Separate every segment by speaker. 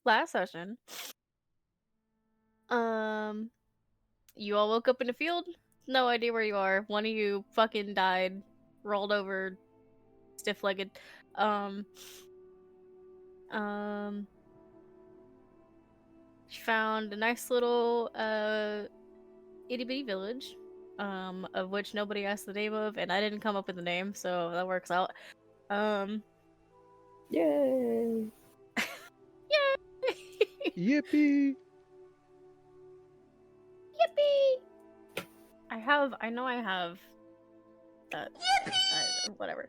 Speaker 1: last session, you all woke up in a field. No idea where you are. One of you fucking died, rolled over, stiff-legged. She found a nice little itty-bitty village, of which nobody asked the name of, and I didn't come up with the name, so that works out.
Speaker 2: Yay!
Speaker 1: Yay!
Speaker 3: Yippee!
Speaker 1: Yippee! I know I have whatever.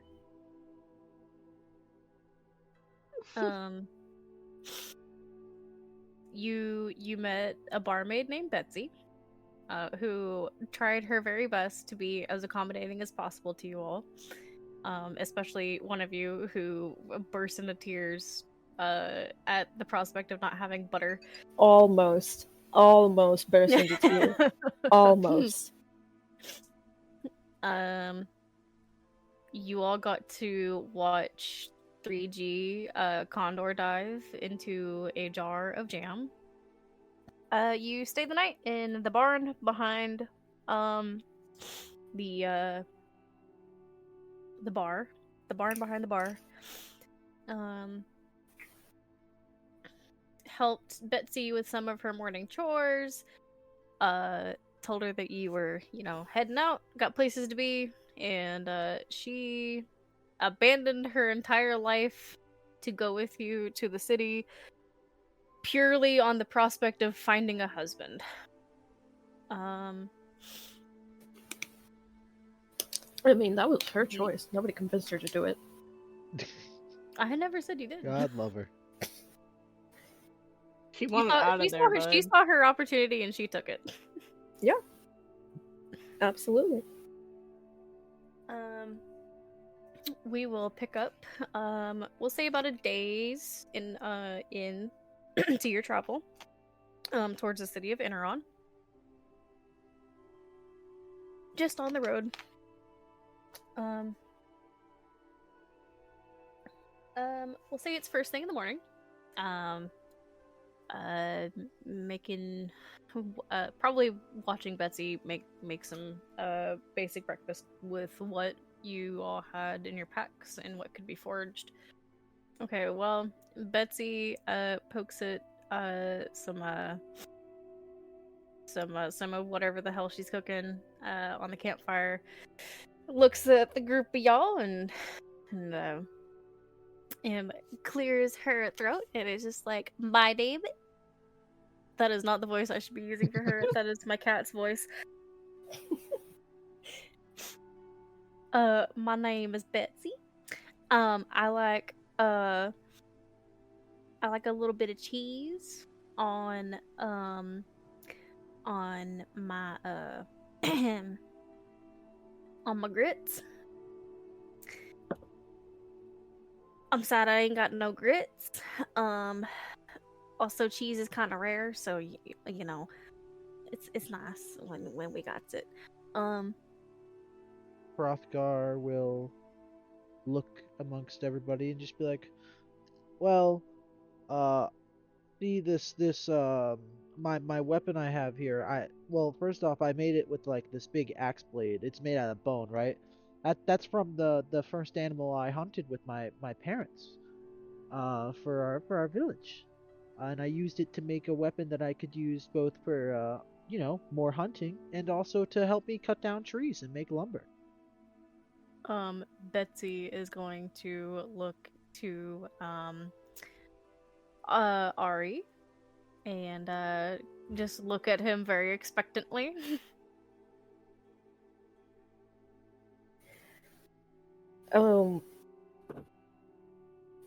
Speaker 1: You met a barmaid named Betsy, who tried her very best to be as accommodating as possible to you all. Especially one of you who burst into tears at the prospect of not having butter.
Speaker 2: Almost burst into tears. Almost.
Speaker 1: You all got to watch 3G Condor dive into a jar of jam. You stayed the night in the barn behind the bar. The barn behind the bar. Helped Betsy with some of her morning chores. Told her that you were, heading out, got places to be, and she abandoned her entire life to go with you to the city purely on the prospect of finding a husband.
Speaker 2: I mean, that was her choice. Nobody convinced her to do it.
Speaker 1: I never said you did.
Speaker 3: God love her.
Speaker 4: She wanted out of there, bud.
Speaker 1: She saw her opportunity and she took it.
Speaker 2: Yeah. Absolutely.
Speaker 1: We will pick up. We'll say about a day's in to your travel. Towards the city of Interon. Just on the road. We'll say it's first thing in the morning. Making probably watching Betsy make some basic breakfast with what you all had in your packs and what could be foraged. Okay, well, Betsy pokes at some of whatever the hell she's cooking on the campfire, looks at the group of y'all and clears her throat and is just like, "My name." That is not the voice I should be using for her. That is my cat's voice. My name is Betsy. I like a little bit of cheese on my on my grits. I'm sad I ain't got no grits. Also, cheese is kind of rare, so you know, it's nice when we got it.
Speaker 3: Hrothgar will look amongst everybody and just be like, "Well, see this my weapon I have here. Well, first off, I made it with like this big axe blade. It's made out of bone, right? That's from the first animal I hunted with my parents, for our village, and I used it to make a weapon that I could use both for more hunting and also to help me cut down trees and make lumber."
Speaker 1: Betsy is going to look to Ari and just look at him very expectantly.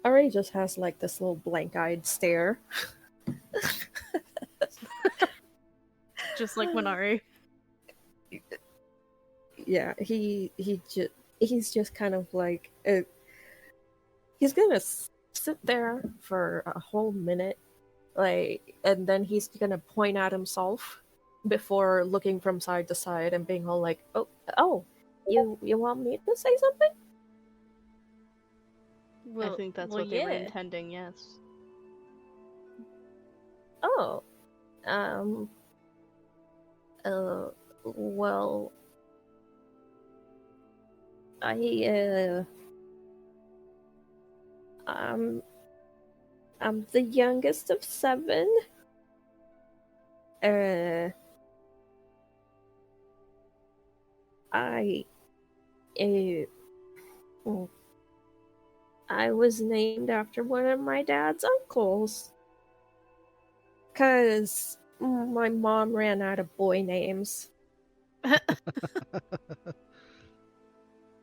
Speaker 2: Ari just has like this little blank-eyed stare.
Speaker 1: Just like when Ari.
Speaker 2: Yeah, he's just kind of like he's gonna sit there for a whole minute, like, and then he's gonna point at himself before looking from side to side and being all like, "Oh, you want me to say something?"
Speaker 1: Well,
Speaker 4: I think that's
Speaker 1: well,
Speaker 4: what they were
Speaker 1: yeah.
Speaker 4: intending. Yes.
Speaker 2: Oh, um, well, I, I'm, I'm the youngest of 7. Uh, I, uh, mm, I was named after one of my dad's uncles. 'Cause my mom ran out of boy names.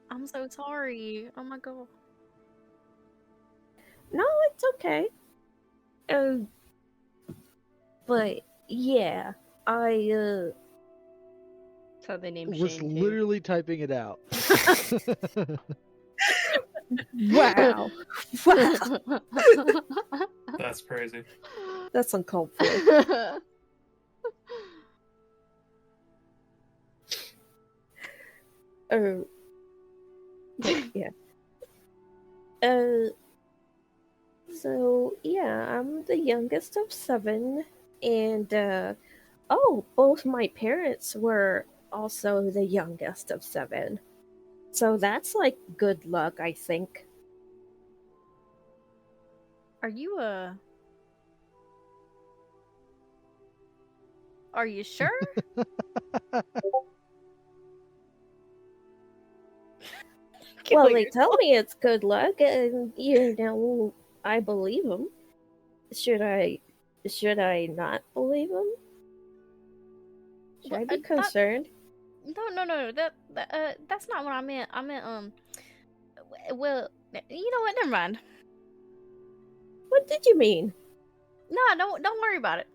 Speaker 1: I'm so sorry. Oh my god.
Speaker 2: No, it's okay. But yeah, I
Speaker 4: So they named
Speaker 3: Was
Speaker 4: Shane too.
Speaker 3: literally typing it out.
Speaker 2: wow. Wow.
Speaker 5: That's crazy.
Speaker 2: That's uncalled for. Oh. But yeah. So yeah, I'm the youngest of 7, and oh, both my parents were also the youngest of 7. So that's like good luck, I think.
Speaker 1: Are you Are you sure?
Speaker 2: Well,
Speaker 1: Kill
Speaker 2: they
Speaker 1: yourself.
Speaker 2: tell me it's good luck, and I believe them. Should I not believe them? Should I be concerned?
Speaker 1: No. That's not what I meant. I meant well, you know what? Never mind.
Speaker 2: What did you mean?
Speaker 1: No, don't worry about it.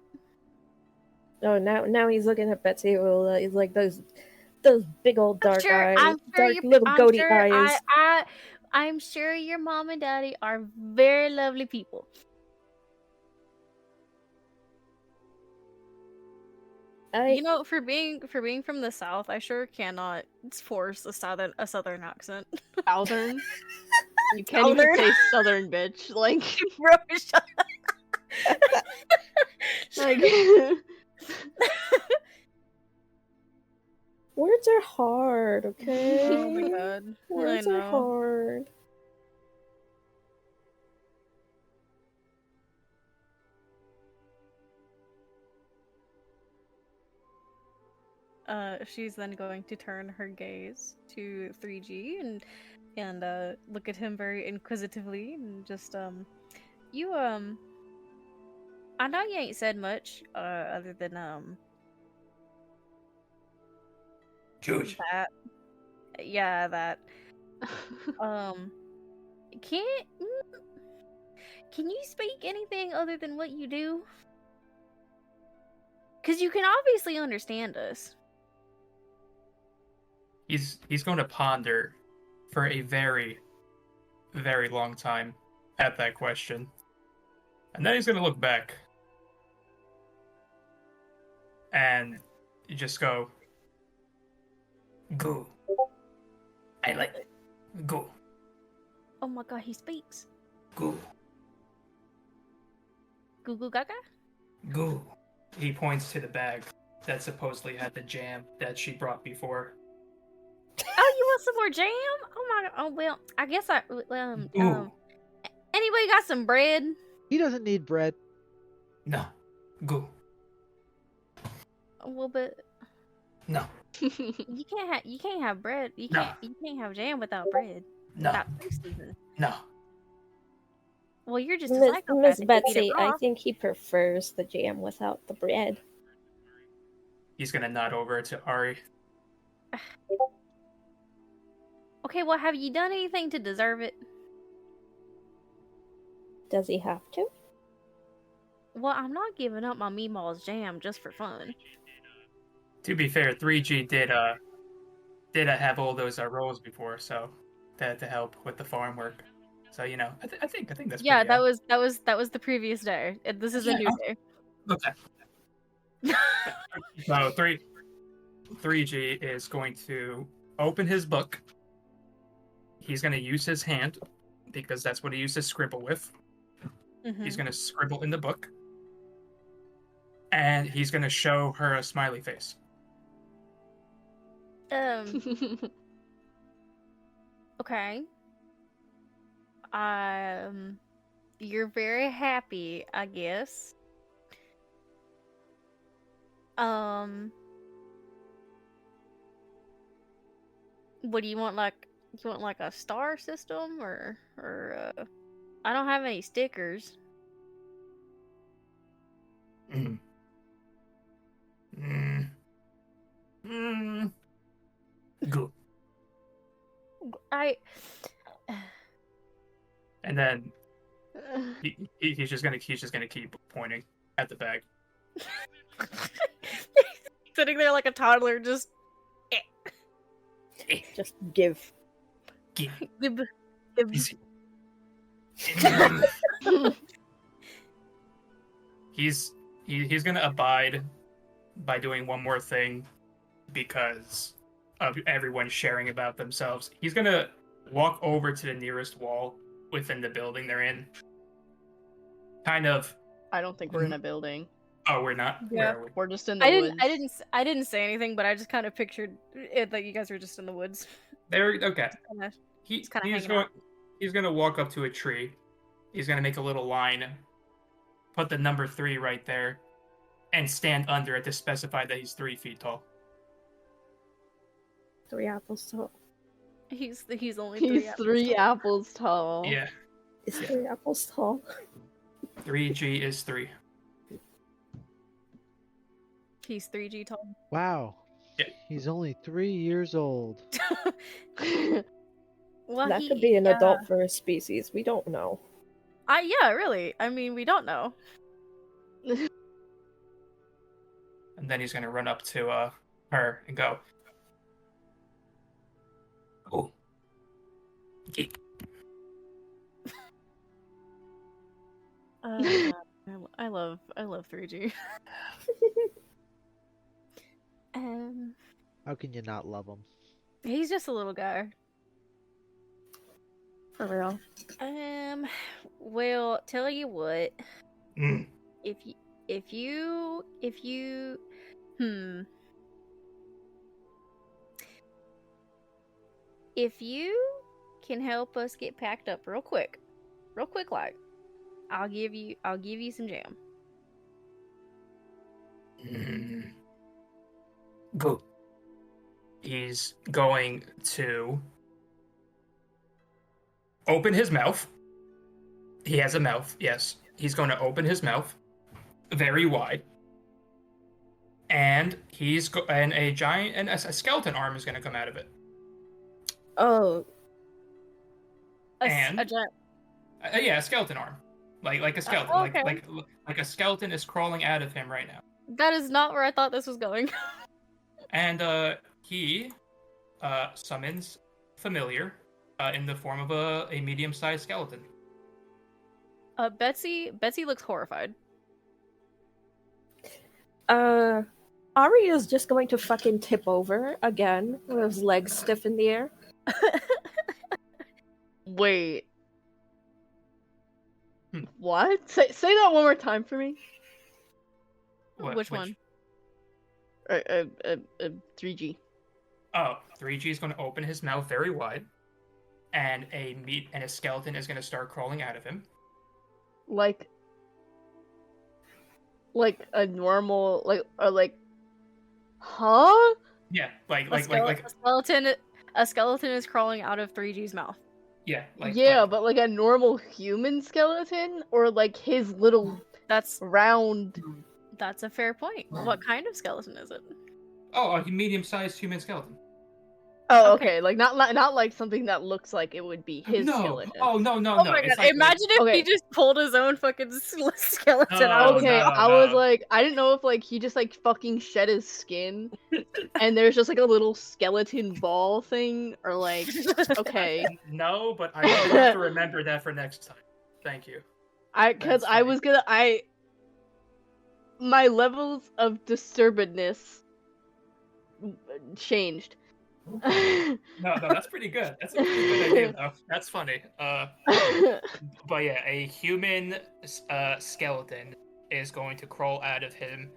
Speaker 2: Oh, now he's looking at Betsy. Well, he's like those big old dark eyes, goatee eyes.
Speaker 1: I'm sure your mom and daddy are very lovely people. You know, for being from the South, I sure cannot force a southern accent.
Speaker 4: Southern? You can't even say Southern, bitch. Like,
Speaker 1: Bro, shut
Speaker 4: like
Speaker 2: Words are hard, okay?
Speaker 1: Oh my god.
Speaker 2: Words
Speaker 1: I
Speaker 2: are
Speaker 1: know.
Speaker 2: hard.
Speaker 1: She's then going to turn her gaze to 3G and look at him very inquisitively and just you I know you ain't said much other than
Speaker 5: Jewish.
Speaker 1: that. Yeah, that. Can't can you speak anything other than what you do? Cuz you can obviously understand us.
Speaker 5: He's going to ponder for a very, very long time at that question. And then he's going to look back. And you just go, "Goo. I like it. Goo.
Speaker 1: Oh my god, he speaks.
Speaker 5: Goo.
Speaker 1: Goo goo gaga?
Speaker 5: Goo." He points to the bag that supposedly had the jam that she brought before.
Speaker 1: Oh, you want some more jam? Oh my god. Oh well, I guess
Speaker 5: Goo.
Speaker 1: Anybody got some bread?
Speaker 3: He doesn't need bread.
Speaker 5: No. Goo.
Speaker 1: Well, but
Speaker 5: No.
Speaker 1: you can't have bread. You
Speaker 5: No.
Speaker 1: can't have jam without bread.
Speaker 5: No.
Speaker 1: Without seasoning.
Speaker 5: No.
Speaker 1: Well, you're just a
Speaker 2: Miss
Speaker 1: psychopath. if you eat it
Speaker 2: Betsy, I
Speaker 1: raw.
Speaker 2: think he prefers the jam without the bread.
Speaker 5: He's going to nod over to Ari.
Speaker 1: Okay, well, have you done anything to deserve it?
Speaker 2: Does he have to?
Speaker 1: Well, I'm not giving up my Meemaw's jam just for fun.
Speaker 5: To be fair, 3G did have all those roles before, so to help with the farm work. So I think that's
Speaker 1: Yeah,
Speaker 5: pretty,
Speaker 1: that was the previous day. This is a new day.
Speaker 5: Okay. So 3G is going to open his book. He's going to use his hand because that's what he used to scribble with.
Speaker 1: Mhm.
Speaker 5: He's going to scribble in the book. and he's gonna show her a smiley face.
Speaker 1: Okay. You're very happy, I guess. What do you want? You want like a star system, or I don't have any stickers.
Speaker 5: Mm. Mm. Mm. Good. And then he's just gonna keep pointing at the bag.
Speaker 1: Sitting there like a toddler, just
Speaker 2: give.
Speaker 1: give.
Speaker 5: He's gonna abide by doing one more thing because of everyone sharing about themselves. He's gonna walk over to the nearest wall within the building they're in. Kind of.
Speaker 4: I don't think we're in a building.
Speaker 5: Oh, we're not.
Speaker 1: Yeah.
Speaker 5: Where are we?
Speaker 4: We're just in the woods.
Speaker 1: I didn't say anything, but I just kind of pictured it that you guys were just in the woods.
Speaker 5: There. Okay.
Speaker 1: He's
Speaker 5: gonna walk up to a tree. He's gonna make a little line, put the number 3 right there, and stand under it to specify that he's 3 feet tall.
Speaker 2: 3 apples tall.
Speaker 1: He's only
Speaker 4: He's 3 apples tall.
Speaker 5: Yeah.
Speaker 2: Is 3 apples tall?
Speaker 5: 3G is 3.
Speaker 1: He's 3G tall.
Speaker 3: Wow.
Speaker 5: Yeah.
Speaker 3: He's only 3 years old.
Speaker 1: Well,
Speaker 2: That could be an adult for a species. We don't know.
Speaker 1: Yeah, really. I mean, we don't know.
Speaker 5: And then he's gonna run up to her and go, "Oh, yeah."
Speaker 1: I love 3G.
Speaker 3: How can you not love him?
Speaker 1: He's just a little guy.
Speaker 2: For real.
Speaker 1: Well, tell you what.
Speaker 5: Mm.
Speaker 1: If you can help us get packed up real quick like, I'll give you some jam.
Speaker 5: Go. He's going to open his mouth. He has a mouth, yes. He's going to open his mouth very wide. And a skeleton arm is going to come out of it.
Speaker 2: Oh.
Speaker 5: A skeleton arm. Like a skeleton.
Speaker 1: Okay.
Speaker 5: Like a skeleton is crawling out of him right now.
Speaker 1: That is not where I thought this was going.
Speaker 5: And he summons familiar in the form of a medium-sized skeleton.
Speaker 1: Betsy looks horrified.
Speaker 2: Ari is just going to fucking tip over again with his legs stiff in the air.
Speaker 4: Wait. What? Say that one more time for me.
Speaker 1: Which one?
Speaker 4: 3G.
Speaker 5: Oh, 3G is going to open his mouth very wide, and a skeleton is going to start crawling out of him.
Speaker 4: Like a normal, huh?
Speaker 5: Yeah,
Speaker 1: a skeleton is crawling out of 3G's mouth.
Speaker 5: Yeah,
Speaker 4: but like a normal human skeleton, or like his little round.
Speaker 1: That's a fair point. What kind of skeleton is it?
Speaker 5: Oh, a medium-sized human skeleton.
Speaker 4: Oh, okay. Like not like something that looks like it would be his skeleton.
Speaker 5: Oh no.
Speaker 1: Oh my god! Imagine if he just pulled his own fucking skeleton out.
Speaker 4: Okay, I was like, I didn't know if like he just like fucking shed his skin, and there's just like a little skeleton ball thing, or like, okay.
Speaker 5: No, but I will have to remember that for next time. Thank you.
Speaker 4: My levels of disturbedness changed.
Speaker 5: No, that's pretty good. That's a pretty good idea, though. That's funny. But yeah, a human skeleton is going to crawl out of him,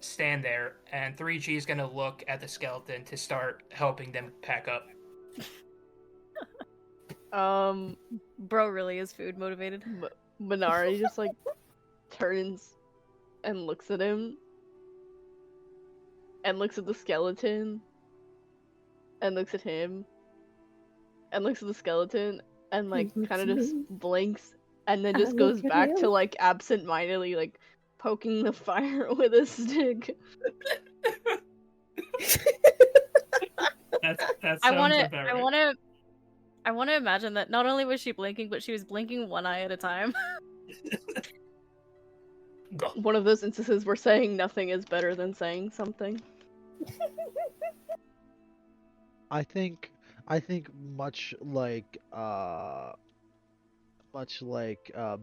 Speaker 5: stand there, and 3G is going to look at the skeleton to start helping them pack up.
Speaker 1: Bro really is food motivated.
Speaker 4: Minari just like turns and looks at him and looks at the skeleton and looks at him and looks at the skeleton and like kind of just blinks and then just goes back to like absent-mindedly like poking the fire with a stick.
Speaker 5: That
Speaker 1: I
Speaker 5: sounds
Speaker 1: want
Speaker 5: about right.
Speaker 1: to imagine that not only was she blinking, but she was blinking one eye at a time.
Speaker 4: One of those instances where saying nothing is better than saying something.
Speaker 3: I think much like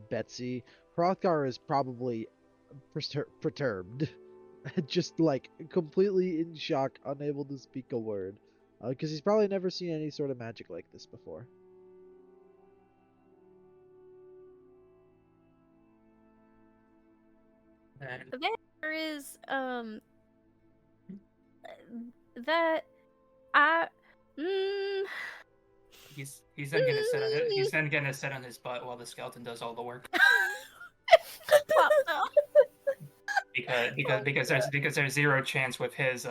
Speaker 3: Betsy, Hrothgar is probably perturbed, just like completely in shock, unable to speak a word, because he's probably never seen any sort of magic like this before.
Speaker 5: And
Speaker 1: There is that I
Speaker 5: he's then gonna sit on his butt while the skeleton does all the work.
Speaker 1: Well, no.
Speaker 5: Because there's zero chance with his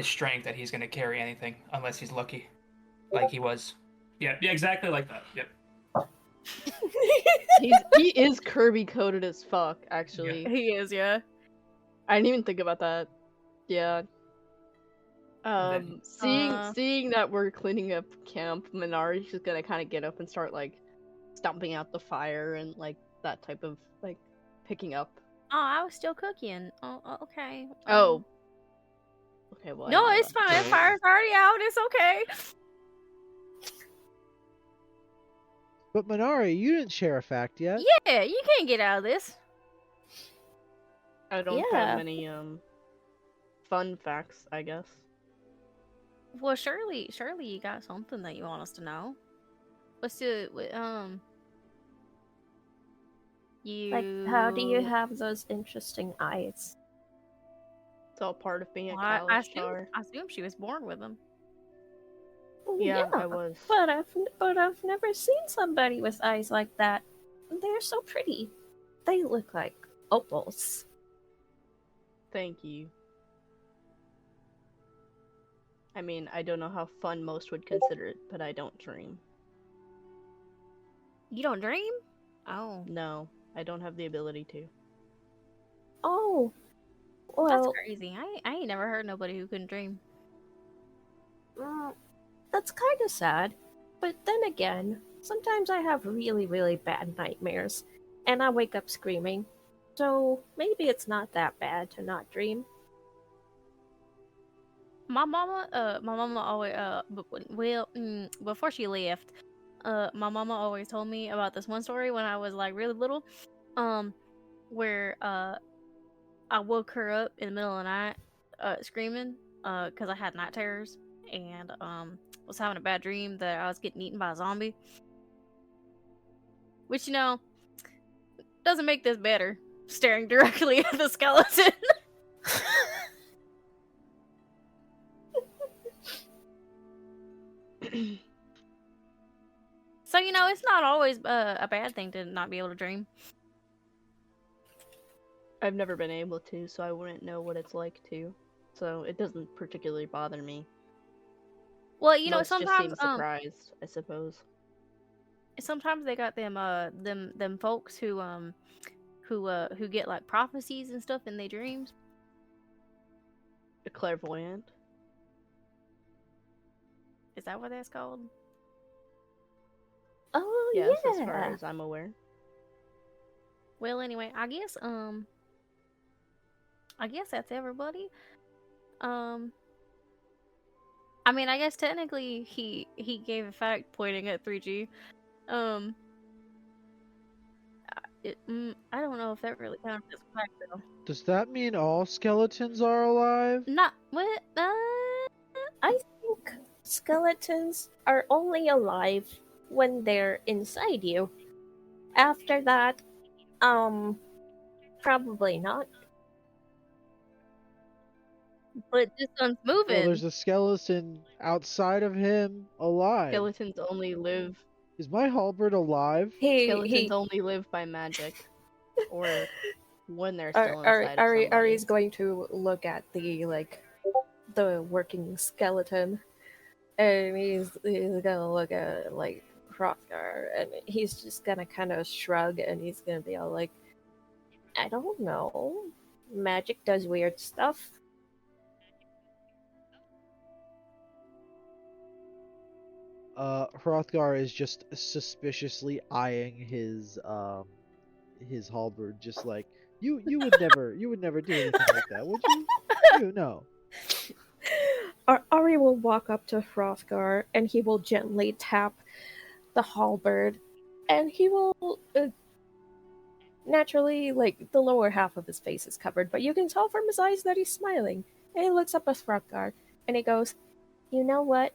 Speaker 5: strength that he's gonna carry anything unless he's lucky, like he was. Yeah, exactly like that. Yep.
Speaker 4: He is Kirby coded as fuck, actually.
Speaker 1: He is, yeah.
Speaker 4: I didn't even think about that. Yeah.
Speaker 5: Then-
Speaker 4: Seeing that we're cleaning up camp, Minari's just gonna kind of get up and start like stomping out the fire and like that type of like picking up.
Speaker 1: Oh, I was still cooking. Oh, okay.
Speaker 4: Oh. Okay, well. I
Speaker 1: No,
Speaker 4: didn't know
Speaker 1: it's
Speaker 4: that.
Speaker 1: fine. Fire's already out. It's okay.
Speaker 3: But Minari, you didn't share a fact yet.
Speaker 1: Yeah, you can't get out of this.
Speaker 4: I don't
Speaker 2: Yeah.
Speaker 4: have many fun facts, I guess.
Speaker 1: Well, surely you got something that you want us to know. What's the you
Speaker 2: Like, how do you have those interesting eyes?
Speaker 4: It's all part of being a
Speaker 1: Well, I
Speaker 4: Kalishtar.
Speaker 1: assume she was born with them.
Speaker 4: Yeah, I was.
Speaker 2: But I've never seen somebody with eyes like that. They're so pretty. They look like opals.
Speaker 4: Thank you. I mean, I don't know how fun most would consider it, but I don't dream.
Speaker 1: You don't dream? Oh,
Speaker 4: No, I don't have the ability to.
Speaker 2: Oh, well,
Speaker 1: that's crazy. I ain't never heard nobody who couldn't dream.
Speaker 2: that's kind of sad. But then again, sometimes I have really, really bad nightmares, and I wake up screaming. So maybe it's not that bad to not dream.
Speaker 1: My mama always before she left, my mama always told me about this one story when I was like really little, where I woke her up in the middle of the night, screaming, because I had night terrors and was having a bad dream that I was getting eaten by a zombie, which doesn't make this better. Staring directly at the skeleton. So, it's not always a bad thing to not be able to dream.
Speaker 4: I've never been able to, so I wouldn't know what it's like to. So it doesn't particularly bother me.
Speaker 1: Well,
Speaker 4: Most
Speaker 1: sometimes
Speaker 4: just seem surprised, I suppose.
Speaker 1: sometimes they got them folks who get like prophecies and stuff in their dreams.
Speaker 4: A clairvoyant.
Speaker 1: Is that what that's called?
Speaker 2: Oh,
Speaker 4: Yes,
Speaker 2: yeah.
Speaker 4: as far as I'm aware.
Speaker 1: Well, anyway, I guess that's everybody. I mean, I guess technically he gave a fact pointing at 3G. I don't know if that really counts as a fact though.
Speaker 3: Does that mean all skeletons are alive?
Speaker 1: Not what?
Speaker 2: I think skeletons are only alive when they're inside you. After that, Probably not.
Speaker 1: But this one's moving.
Speaker 3: Well, there's a skeleton outside of him alive.
Speaker 4: Skeletons only live.
Speaker 3: Is my halberd alive?
Speaker 4: Skeletons only live by magic, or when they're still inside of somebody.
Speaker 2: Ari's going to look at the working skeleton, and he's gonna look at like Hrothgar, and he's just gonna kind of shrug, and he's gonna be all like, I don't know, magic does weird stuff.
Speaker 3: Hrothgar is just suspiciously eyeing his halberd, just like you would never do anything like that, would you? You no.
Speaker 2: Ari will walk up to Hrothgar and he will gently tap the halberd, and he will naturally, like, the lower half of his face is covered, but you can tell from his eyes that he's smiling. And he looks up at Hrothgar and he goes, "You know what?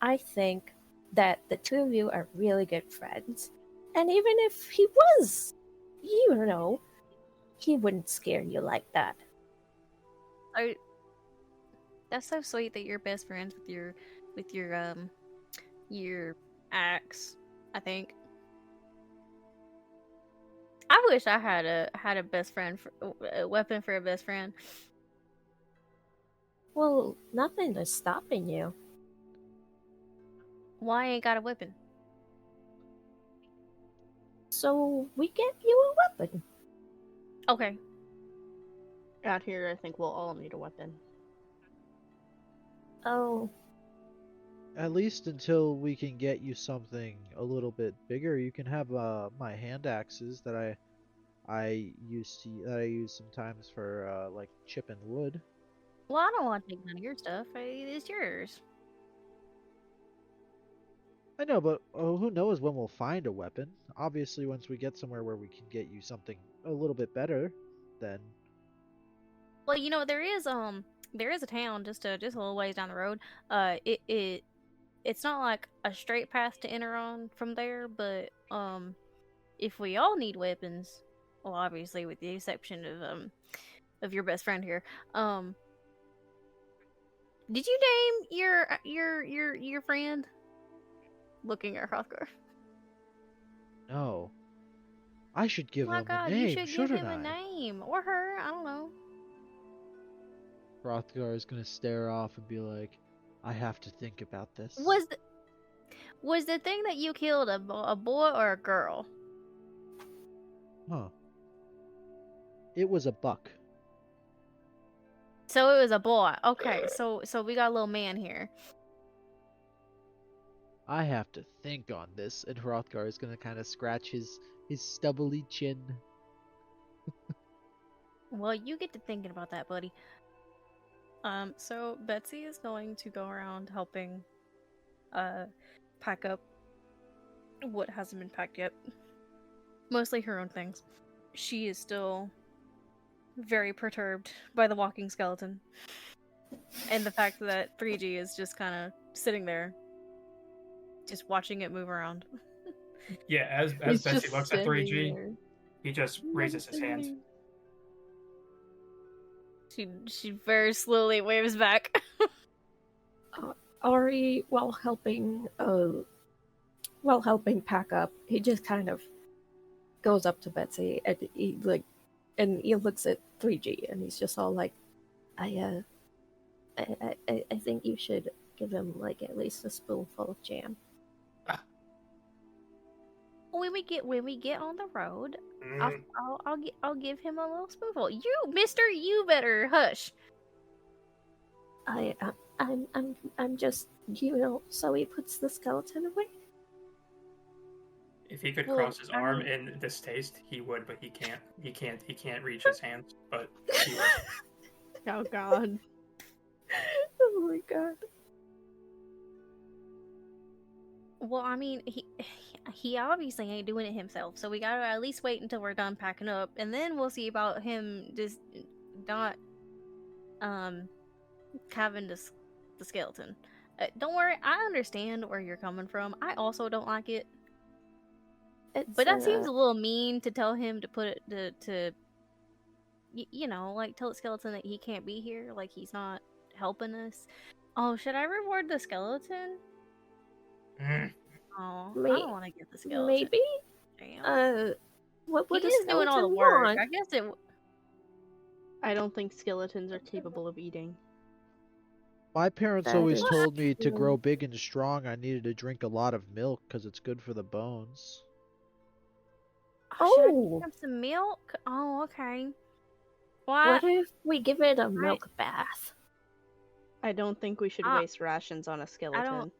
Speaker 2: I think that the two of you are really good friends. And even if he was, he wouldn't scare you like that."
Speaker 1: That's so sweet that you're best friends with your axe. I think. I wish I had a best friend a weapon for a best friend.
Speaker 2: Well, nothing is stopping you.
Speaker 1: Why ain't got a weapon?
Speaker 2: So we get you a weapon.
Speaker 1: Okay.
Speaker 4: Out here, I think we'll all need a weapon.
Speaker 2: Oh.
Speaker 3: At least until we can get you something a little bit bigger. You can have my hand axes that I use sometimes for like chipping wood.
Speaker 1: Well, I don't want to take none of your stuff. It's yours.
Speaker 3: I know, but who knows when we'll find a weapon? Obviously, once we get somewhere where we can get you something a little bit better, then.
Speaker 1: Well, there is a town just a little ways down the road. It's not like a straight path to enter on from there, but if we all need weapons, well, obviously with the exception of your best friend here, did you name your friend? Looking at Hrothgar.
Speaker 3: No. I should give him
Speaker 1: God,
Speaker 3: a name,
Speaker 1: you should
Speaker 3: shouldn't
Speaker 1: give him
Speaker 3: I?
Speaker 1: a name. Or her, I don't know.
Speaker 3: Hrothgar is gonna stare off and be like, I have to think about this.
Speaker 1: Was the thing that you killed a boy or a girl?
Speaker 3: Huh. It was a buck.
Speaker 1: So it was a boy. Okay, so we got a little man here.
Speaker 3: I have to think on this, and Hrothgar is gonna kind of scratch his stubbly chin.
Speaker 1: Well, you get to thinking about that, buddy. So Betsy is going to go around helping pack up what hasn't been packed yet. Mostly her own things. She is still very perturbed by the walking skeleton. And the fact that 3G is just kind of sitting there, just watching it move around.
Speaker 5: Yeah, as Betsy looks at 3G,
Speaker 4: there.
Speaker 5: he just raises his hand.
Speaker 1: She very slowly waves back.
Speaker 2: Ari, while helping pack up, he just kind of goes up to Betsy and he looks at 3G and he's just all like, I think you should give him like at least a spoonful of jam.
Speaker 1: When we get on the road, I'll give him a little spoonful. You, mister, you better hush.
Speaker 2: I'm just, so he puts the skeleton away.
Speaker 5: If he could cross his arm in distaste, he would, but he can't. He can't reach his hands, but he would.
Speaker 4: Oh God.
Speaker 2: Oh my God.
Speaker 1: Well, I mean, he obviously ain't doing it himself, so we gotta at least wait until we're done packing up, and then we'll see about him just not having the skeleton. Don't worry, I understand where you're coming from. I also don't like it, but that seems a little mean to tell him to put it to you know, like tell the skeleton that he can't be here, like he's not helping us. Oh, should I reward the skeleton?
Speaker 5: Mm.
Speaker 1: Oh, I
Speaker 2: May-
Speaker 1: don't want to get the skeleton.
Speaker 2: Maybe.
Speaker 1: Damn.
Speaker 2: What would
Speaker 1: He
Speaker 2: a
Speaker 1: is doing all the
Speaker 2: skeleton
Speaker 1: work.
Speaker 2: want?
Speaker 1: I guess it.
Speaker 4: I don't think skeletons are capable of eating.
Speaker 3: My parents
Speaker 2: That
Speaker 3: always
Speaker 2: is
Speaker 3: told me to
Speaker 2: true.
Speaker 3: grow big and strong, I needed to drink a lot of milk because it's good for the bones.
Speaker 1: Oh, should I
Speaker 2: Oh.
Speaker 1: give him some milk? Oh, okay. What?
Speaker 2: What if we give it a
Speaker 1: Right.
Speaker 2: milk bath?
Speaker 4: I don't think we should
Speaker 1: Ah,
Speaker 4: waste rations on a skeleton.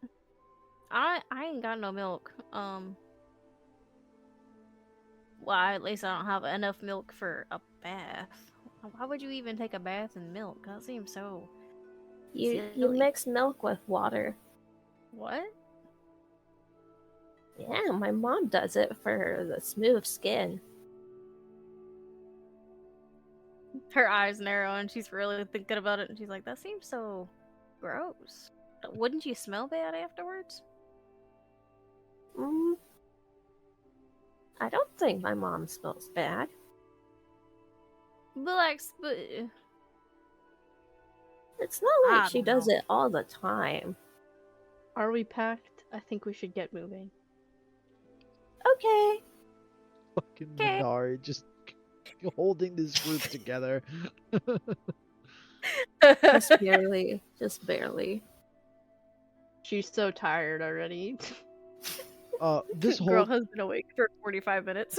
Speaker 1: I ain't got no milk. Well, at least I don't have enough milk for a bath. Why would you even take a bath in milk? That seems so.
Speaker 2: You
Speaker 1: Silly.
Speaker 2: mix milk with water.
Speaker 1: What?
Speaker 2: Yeah, my mom does it for the smooth skin.
Speaker 1: Her eyes narrow and she's really thinking about it and she's like, that seems so gross. Wouldn't you smell bad afterwards?
Speaker 2: I don't think my mom smells bad.
Speaker 1: But like,
Speaker 2: It's not like
Speaker 1: I
Speaker 2: she
Speaker 1: don't
Speaker 2: does
Speaker 1: know.
Speaker 2: it all the time.
Speaker 4: Are we packed? I think we should get moving.
Speaker 2: Okay.
Speaker 3: Fucking
Speaker 1: Okay.
Speaker 3: Minari just holding this group together.
Speaker 2: Just barely. Just barely.
Speaker 4: She's so tired already.
Speaker 3: This
Speaker 1: girl
Speaker 3: whole
Speaker 1: has been awake for 45 minutes.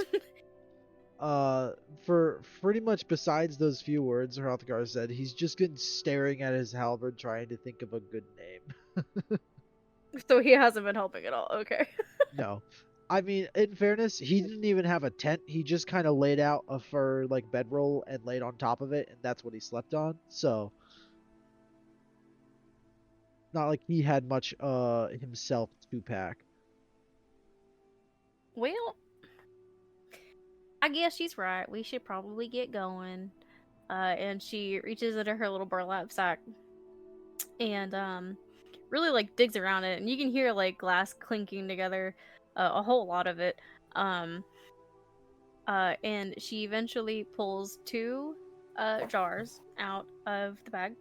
Speaker 3: for pretty much besides those few words Hrothgar said, he's just been staring at his halberd trying to think of a good name.
Speaker 1: So he hasn't been helping at all. Okay.
Speaker 3: No. I mean, in fairness, he didn't even have a tent. He just kind of laid out a fur like bedroll and laid on top of it, and that's what he slept on. So, not like he had much himself to pack.
Speaker 1: Well, I guess she's right. We should probably get going. And she reaches into her little burlap sack and really like digs around it, and you can hear like glass clinking together, a whole lot of it. And she eventually pulls two jars out of the bag.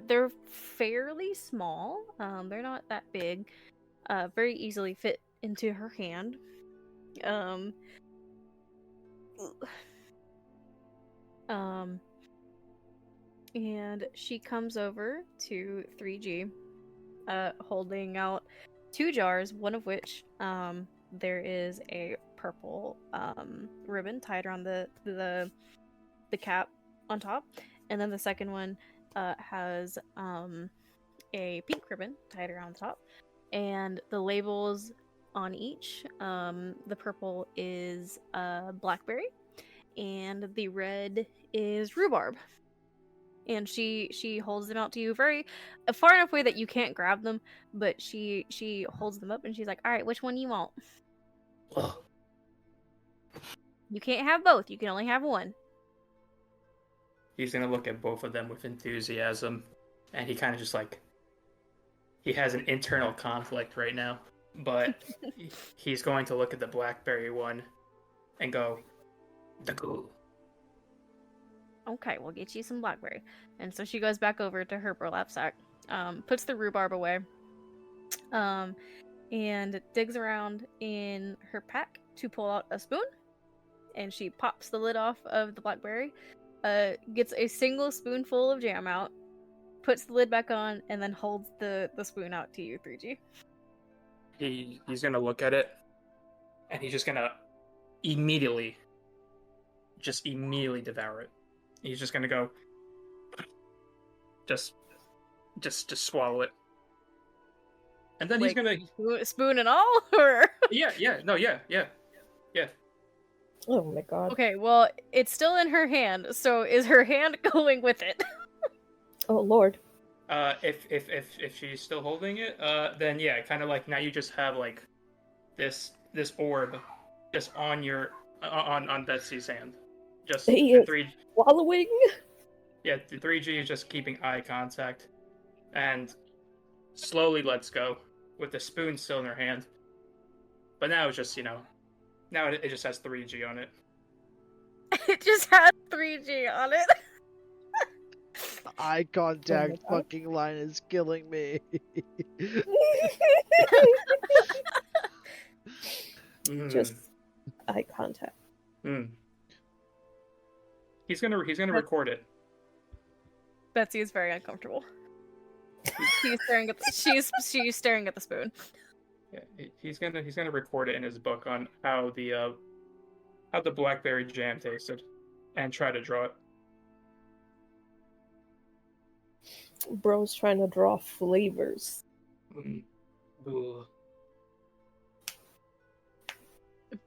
Speaker 1: They're fairly small. They're not that big. Very easily fit into her hand. And she comes over to 3G, holding out two jars, one of which there is a purple ribbon tied around the cap on top, and then the second one has a pink ribbon tied around the top, and the labels on each, the purple is blackberry and the red is rhubarb. And she holds them out to you very far enough away that you can't grab them, but she holds them up and she's like, all right, which one you want? You can't have both, you can only have one.
Speaker 5: He's gonna look at both of them with enthusiasm, and he kind of just like, he has an internal conflict right now, but he's going to look at the blackberry one and go, the cool.
Speaker 1: Okay, we'll get you some blackberry. And so she goes back over to her burlap sack, puts the rhubarb away, and digs around in her pack to pull out a spoon. And she pops the lid off of the blackberry, gets a single spoonful of jam out, puts the lid back on, and then holds the spoon out to you, 3G.
Speaker 5: He's gonna look at it, and he's just gonna immediately devour it. He's just gonna go, just swallow it, and then he's
Speaker 1: Like,
Speaker 5: gonna
Speaker 1: spoon and all, or
Speaker 5: yeah.
Speaker 2: Oh my god.
Speaker 1: okay, well, it's still in her hand, so is her hand going with it?
Speaker 2: Oh lord.
Speaker 5: If she's still holding it, then yeah, kind of like now you just have like this orb just on your on Betsy's hand. Just
Speaker 2: Hey,
Speaker 5: the three.
Speaker 2: Wallowing?
Speaker 5: Yeah, the 3G is just keeping eye contact, and slowly lets go with the spoon still in her hand. But now it's just Now it just has 3G on it.
Speaker 1: It just has 3G on it.
Speaker 3: Eye contact
Speaker 2: God.
Speaker 3: fucking line is killing me.
Speaker 2: Just eye contact.
Speaker 5: He's gonna record it.
Speaker 1: Betsy is very uncomfortable. She's staring at she's staring at the spoon.
Speaker 5: Yeah, he's gonna record it in his book on how the blackberry jam tasted, and try to draw it.
Speaker 2: Bro's trying to draw flavors.
Speaker 5: Ooh.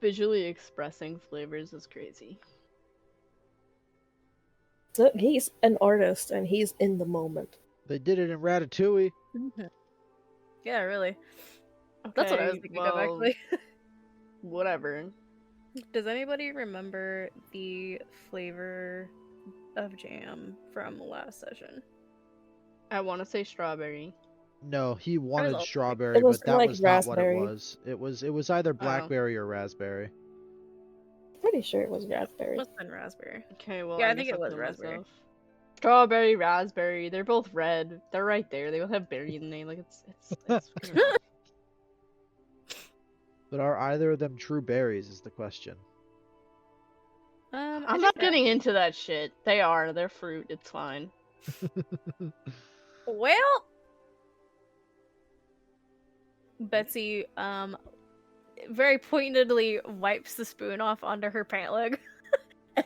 Speaker 4: Visually expressing flavors is crazy.
Speaker 2: So he's an artist and he's in the moment.
Speaker 3: They did it in Ratatouille.
Speaker 1: Yeah, really. That's what I was thinking of, actually.
Speaker 4: Whatever.
Speaker 1: Does anybody remember the flavor of jam from last session?
Speaker 4: I want to say strawberry.
Speaker 3: No, he wanted
Speaker 1: also-
Speaker 3: strawberry,
Speaker 2: It was
Speaker 3: but that
Speaker 2: like
Speaker 3: was
Speaker 2: raspberry.
Speaker 3: not what it was. It was either blackberry or raspberry.
Speaker 2: Pretty sure it was raspberry.
Speaker 1: Must have been raspberry.
Speaker 4: Okay, well,
Speaker 1: Yeah, I
Speaker 4: guess
Speaker 1: think it
Speaker 4: I'll
Speaker 1: was
Speaker 4: kill
Speaker 1: raspberry.
Speaker 4: myself. Strawberry, raspberry. They're both red. They're right there. They both have berry in the name. Like it's
Speaker 3: But are either of them true berries is the question.
Speaker 1: I
Speaker 4: I'm
Speaker 1: think
Speaker 4: not
Speaker 1: that-
Speaker 4: getting into that shit. They are. They're fruit. It's fine.
Speaker 1: Well, Betsy very pointedly wipes the spoon off onto her pant leg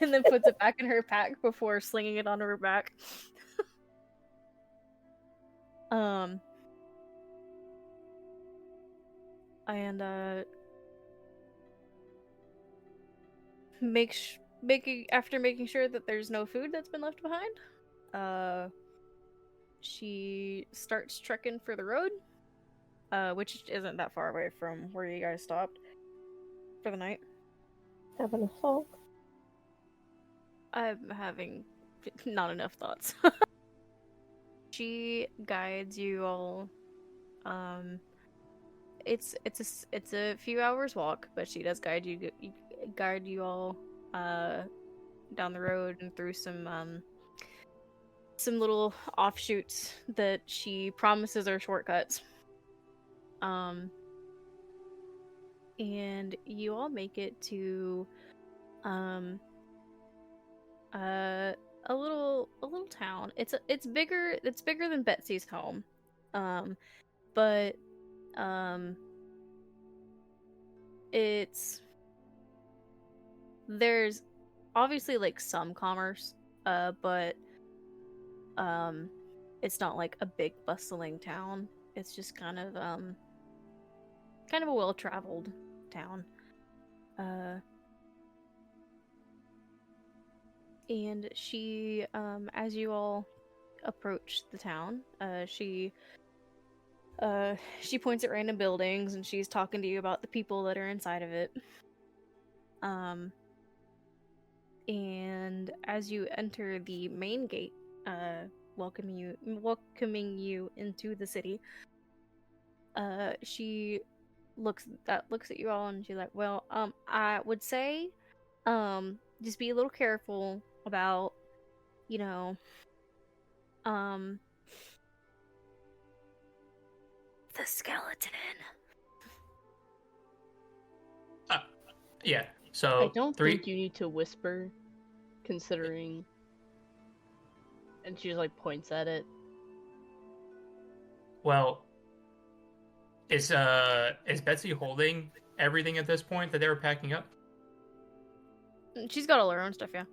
Speaker 1: and then puts it back in her pack before slinging it onto her back. And after making sure that there's no food that's been left behind, she starts trekking for the road, which isn't that far away from where you guys stopped for the night.
Speaker 2: Having a hulk.
Speaker 1: I'm having not enough thoughts. She guides you all. It's a few hours walk, but she does guide you all down the road and through some little offshoots that she promises are shortcuts. And you all make it to a little town. It's bigger than Betsy's home. But there's obviously like some commerce, but it's not like a big bustling town. It's just kind of a well-traveled town. And she, as you all approach the town, she points at random buildings and she's talking to you about the people that are inside of it. And as you enter the main gate, welcoming you into the city, she looks at you all and she's like, well, I would say, just be a little careful about, the skeleton.
Speaker 5: Yeah. So
Speaker 4: I don't think you need to whisper, considering. And she just like points at it.
Speaker 5: Well, is Betsy holding everything at this point that they were packing up?
Speaker 1: She's got all her own stuff, yeah.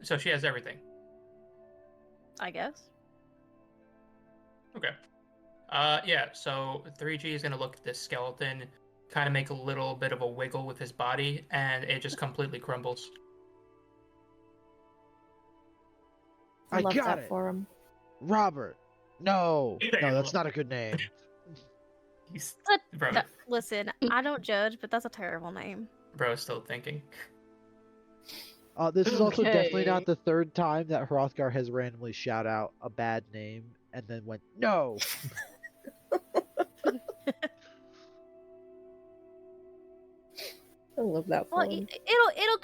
Speaker 5: So she has everything.
Speaker 1: I guess.
Speaker 5: Okay. Yeah, so 3G is gonna look at this skeleton, kind of make a little bit of a wiggle with his body, and it just completely crumbles.
Speaker 2: I love
Speaker 3: got
Speaker 2: that
Speaker 3: it.
Speaker 2: for him.
Speaker 3: Robert. No, that's not a good name.
Speaker 5: Bro,
Speaker 1: Listen, I don't judge, but that's a terrible name.
Speaker 5: bro's still thinking.
Speaker 3: This is also definitely
Speaker 4: Okay.
Speaker 3: not the third time that Hrothgar has randomly shout out a bad name and then went, no!
Speaker 2: I love that
Speaker 1: Well,
Speaker 2: poem.
Speaker 1: it'll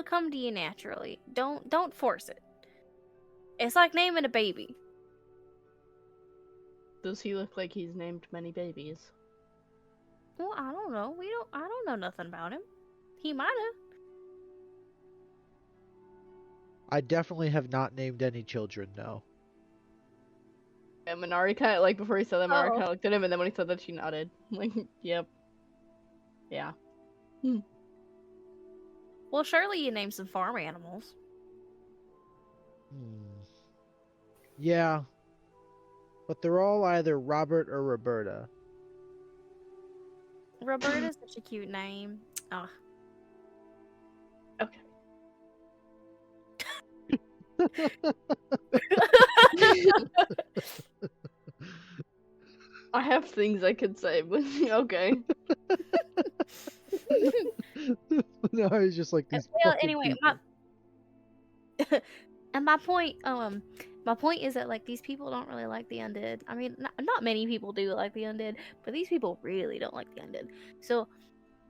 Speaker 1: come to you naturally. Don't force it. It's like naming a baby.
Speaker 4: Does he look like he's named many babies?
Speaker 1: Well, I don't know. I don't know nothing about him. He might have.
Speaker 3: I definitely have not named any children, no.
Speaker 4: And Minari kind of, like, before he said that, Minari
Speaker 1: Oh.
Speaker 4: kind of looked at him, and then when he said that, she nodded. Like, yep. Yeah.
Speaker 1: Well, surely you name some farm animals.
Speaker 3: Yeah. But they're all either Robert or Roberta.
Speaker 1: Roberta's such a cute name. Oh,
Speaker 4: Okay. I have things I could say, but okay.
Speaker 3: No, it's just like these
Speaker 1: well,
Speaker 3: fucking
Speaker 1: anyway,
Speaker 3: people.
Speaker 1: my point is that like these people don't really like the undead. I mean, not many people do like the undead, but these people really don't like the undead. So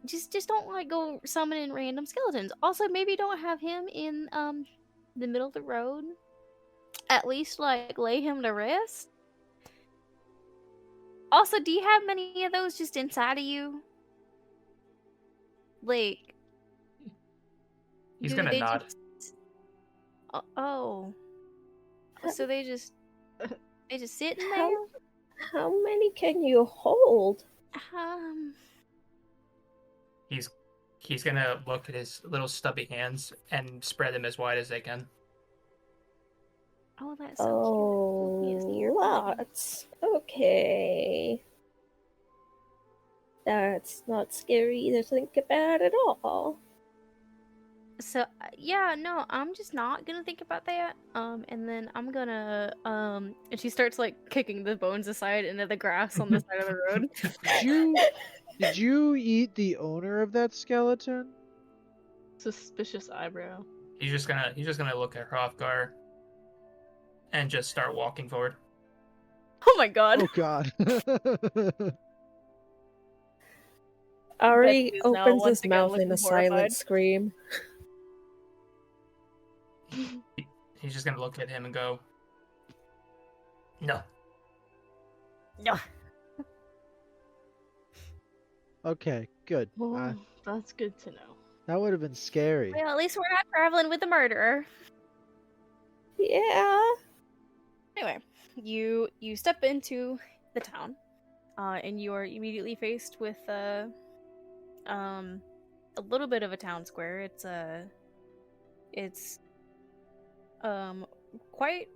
Speaker 1: just don't like go summoning random skeletons. Also, maybe don't have him in the middle of the road. At least like lay him to rest. Also, do you have many of those just inside of you? Like,
Speaker 5: He's
Speaker 1: do
Speaker 5: gonna
Speaker 1: they
Speaker 5: nod.
Speaker 1: just- Oh, so they just sitting there?
Speaker 2: How many can you hold?
Speaker 5: He's gonna look at his little stubby hands and spread them as wide as they can.
Speaker 1: Oh, that's so cute. He is here.
Speaker 2: Lots. Okay. That's not scary to think about at all.
Speaker 1: So yeah, no, I'm just not gonna think about that. And then I'm gonna and she starts like kicking the bones aside into the grass on the side of the road.
Speaker 3: Did you eat the owner of that skeleton?
Speaker 4: Suspicious eyebrow.
Speaker 5: He's just gonna look at Hrothgar and just start walking forward.
Speaker 1: Oh my god.
Speaker 3: Oh god.
Speaker 2: Ari
Speaker 1: Betsy is now
Speaker 2: opens
Speaker 1: once
Speaker 2: his
Speaker 1: again
Speaker 2: mouth
Speaker 1: looking
Speaker 2: in a
Speaker 1: horrified.
Speaker 2: silent scream.
Speaker 5: He's just gonna look at him and go, "No."
Speaker 1: No.
Speaker 3: Okay, good.
Speaker 4: Oh, that's good to know.
Speaker 3: That would have been scary.
Speaker 1: Well, at least we're not traveling with a murderer.
Speaker 2: Yeah.
Speaker 1: Anyway, you step into the town, and you are immediately faced with a little bit of a town square. It's quite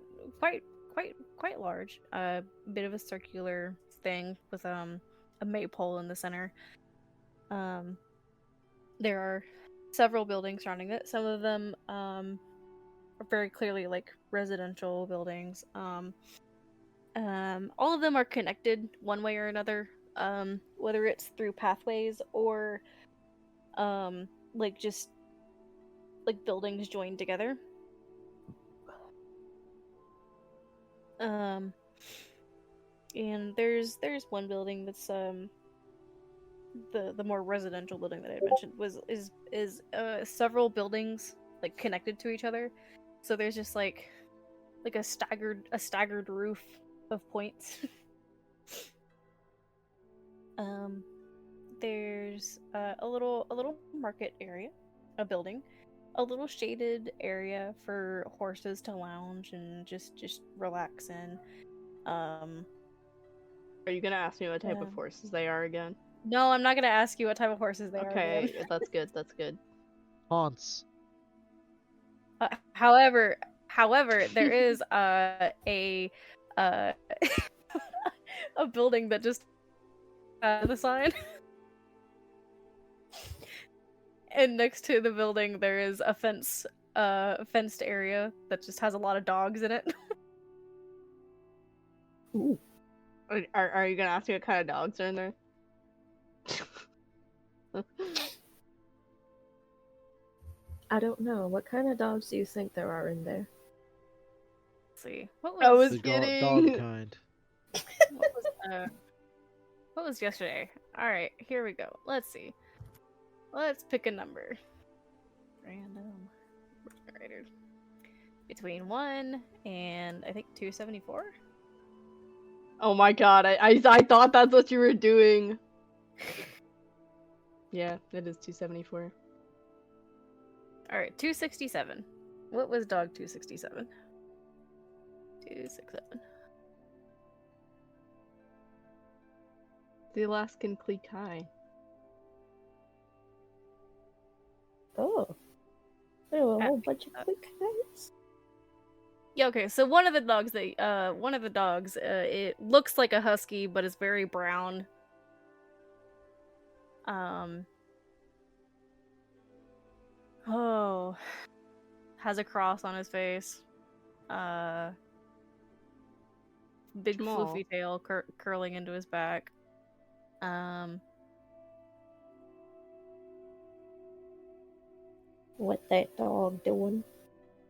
Speaker 1: large. A bit of a circular thing with a maypole in the center. There are several buildings surrounding it. Some of them are very clearly like residential buildings. All of them are connected one way or another, whether it's through pathways or like just like buildings joined together. And there's one building that's the more residential building that I mentioned is several buildings like connected to each other. So there's just like a staggered roof of points. There's a little market area, a building, a little shaded area for horses to lounge and just relax in.
Speaker 4: Are you gonna ask me what type of horses they are again?
Speaker 1: No, I'm not gonna ask you what type of horses they are.
Speaker 4: Okay, that's good. That's good.
Speaker 3: Haunts.
Speaker 1: However, there is a a building that just the sign, and next to the building there is a fenced area that just has a lot of dogs in it.
Speaker 2: Ooh.
Speaker 4: Are you gonna ask me what kind of dogs are in there?
Speaker 2: I don't know. What kind of dogs do you think there are in there?
Speaker 1: Let's see. What
Speaker 4: I was
Speaker 3: The
Speaker 4: kidding.
Speaker 3: dog kind.
Speaker 1: what was yesterday? All right, here we go. Let's see. Let's pick a number. Random. Generator. Between 1 and I think 274.
Speaker 4: Oh my god, I thought that's what you were doing. Yeah, it is 274.
Speaker 1: Alright, 267. What was dog 267? 267.
Speaker 4: The Alaskan Cleek High.
Speaker 2: Oh. Oh, a whole bunch of quick guys.
Speaker 1: Yeah, okay, so one of the dogs, it looks like a husky, but it's very brown. Oh. Has a cross on his face. Big
Speaker 4: Small.
Speaker 1: floofy tail curling into his back.
Speaker 2: What that dog doing?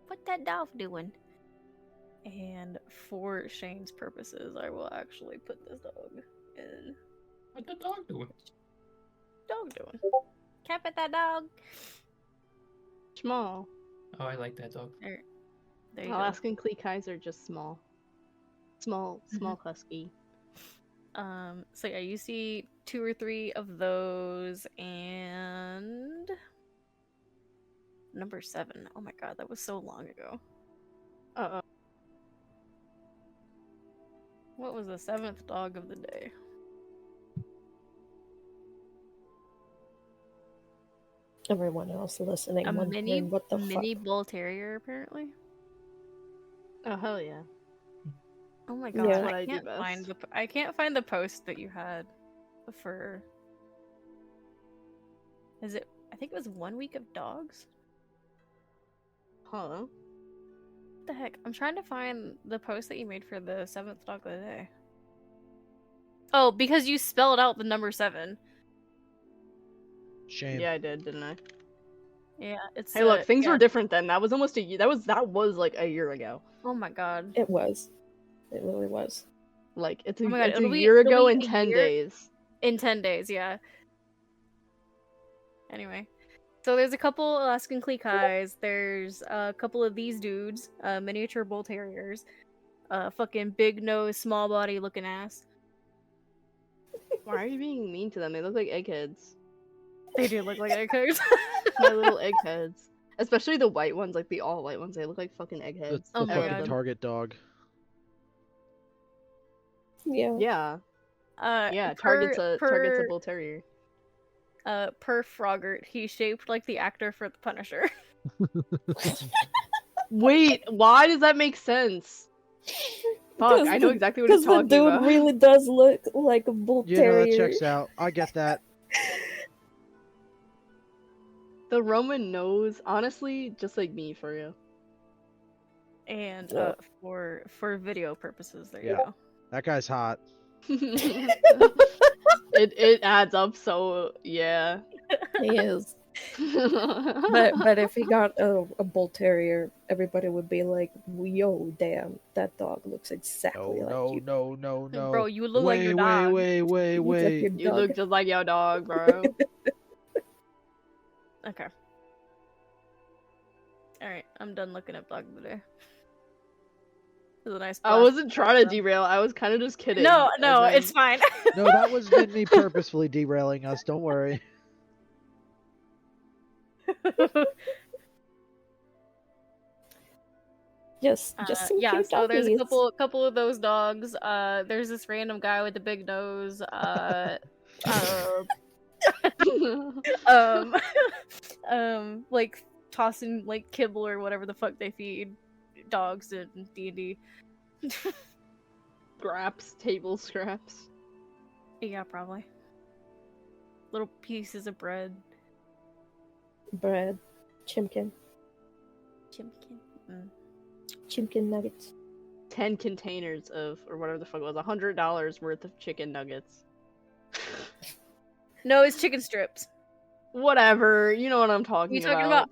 Speaker 1: What that dog doing? And for Shane's purposes, I will actually put this dog in.
Speaker 5: What the dog doing?
Speaker 1: Dog doing? Can't pet that dog.
Speaker 4: Small.
Speaker 5: Oh, I like that dog.
Speaker 1: There you go.
Speaker 4: Alaskan Cleek Highs are just small. Small husky.
Speaker 1: So yeah, you see 2 or 3 of those, and number 7. Oh my god, that was so long ago.
Speaker 4: Uh-oh.
Speaker 1: What was the 7th dog of the day?
Speaker 2: Everyone else listening,
Speaker 1: A
Speaker 2: wondering what the
Speaker 1: mini
Speaker 2: fuck.
Speaker 1: bull terrier, apparently.
Speaker 4: Oh hell yeah.
Speaker 1: Oh my
Speaker 2: Yeah.
Speaker 1: god,
Speaker 2: That's
Speaker 4: what
Speaker 1: I
Speaker 4: I do
Speaker 1: can't
Speaker 4: best.
Speaker 1: find I can't find the post that you had for. Is it? I think it was 1 week of dogs.
Speaker 4: Huh?
Speaker 1: What the heck? I'm trying to find the post that you made for the 7th dog of the day. Oh, because you spelled out the number 7.
Speaker 3: Shame.
Speaker 4: Yeah, I did, didn't I?
Speaker 1: Yeah, it's.
Speaker 4: Hey, look, things
Speaker 1: yeah.
Speaker 4: were different then. That was almost a year. That was like a year ago.
Speaker 1: Oh my god.
Speaker 2: It was. It really was.
Speaker 4: Like it's a,
Speaker 1: Oh my god,
Speaker 4: it's a
Speaker 1: it'll be-
Speaker 4: year
Speaker 1: it'll
Speaker 4: ago
Speaker 1: be
Speaker 4: in
Speaker 1: a
Speaker 4: 10
Speaker 1: year?
Speaker 4: days.
Speaker 1: In 10 days, yeah. Anyway. So there's a couple Alaskan Cleek Highs. There's a couple of these dudes, miniature bull terriers. Fucking big nose, small body looking ass.
Speaker 4: Why are you being mean to them? They look like eggheads.
Speaker 1: They do look like eggheads.
Speaker 4: My little eggheads. Especially the white ones, like the all white ones. They look like fucking eggheads.
Speaker 1: Oh
Speaker 3: The
Speaker 1: my
Speaker 3: fucking
Speaker 1: god.
Speaker 3: target dog.
Speaker 2: Yeah.
Speaker 4: Yeah. Yeah,
Speaker 1: per
Speaker 4: target's a bull terrier.
Speaker 1: Per Froggart, he's shaped like the actor for The Punisher.
Speaker 4: Wait, why does that make sense? Fuck, I know exactly what he's
Speaker 2: Because the
Speaker 4: talking
Speaker 2: dude
Speaker 4: about.
Speaker 2: really does look like a bull
Speaker 3: You
Speaker 2: terrier.
Speaker 3: know, that checks out. I get that.
Speaker 4: The Roman nose, honestly, just like me for you.
Speaker 1: And
Speaker 2: Yeah.
Speaker 1: for video purposes, there you
Speaker 3: Yeah.
Speaker 1: go.
Speaker 3: That guy's hot.
Speaker 4: it adds up, so yeah.
Speaker 2: He is. But if he got a bull terrier, everybody would be like, "Yo, damn, that dog looks exactly like you."
Speaker 3: No.
Speaker 1: Bro, you look like
Speaker 3: Wait,
Speaker 1: your dog.
Speaker 3: wait.
Speaker 2: He's like your
Speaker 4: You
Speaker 2: dog.
Speaker 4: look just like your dog, bro.
Speaker 1: Okay. Alright, I'm done looking up dog of the day. It was a nice
Speaker 4: I
Speaker 1: blast
Speaker 4: wasn't
Speaker 1: of
Speaker 4: trying to
Speaker 1: time.
Speaker 4: derail. I was kind of just kidding.
Speaker 1: No,
Speaker 4: and then-
Speaker 1: it's fine.
Speaker 3: No, that was me purposefully derailing us. Don't worry.
Speaker 2: Just some
Speaker 1: yeah,
Speaker 2: cute
Speaker 1: so there's a
Speaker 2: doggies.
Speaker 1: couple of those dogs. There's this random guy with the big nose. Like tossing like kibble or whatever the fuck they feed dogs in D&D.
Speaker 4: Scraps, table scraps.
Speaker 1: Yeah, probably. Little pieces of bread.
Speaker 2: Bread, chimkin nuggets.
Speaker 4: 10 containers of, or whatever the fuck it was, $100 worth of chicken nuggets.
Speaker 1: No, it's chicken strips.
Speaker 4: Whatever, you know what I'm talking about.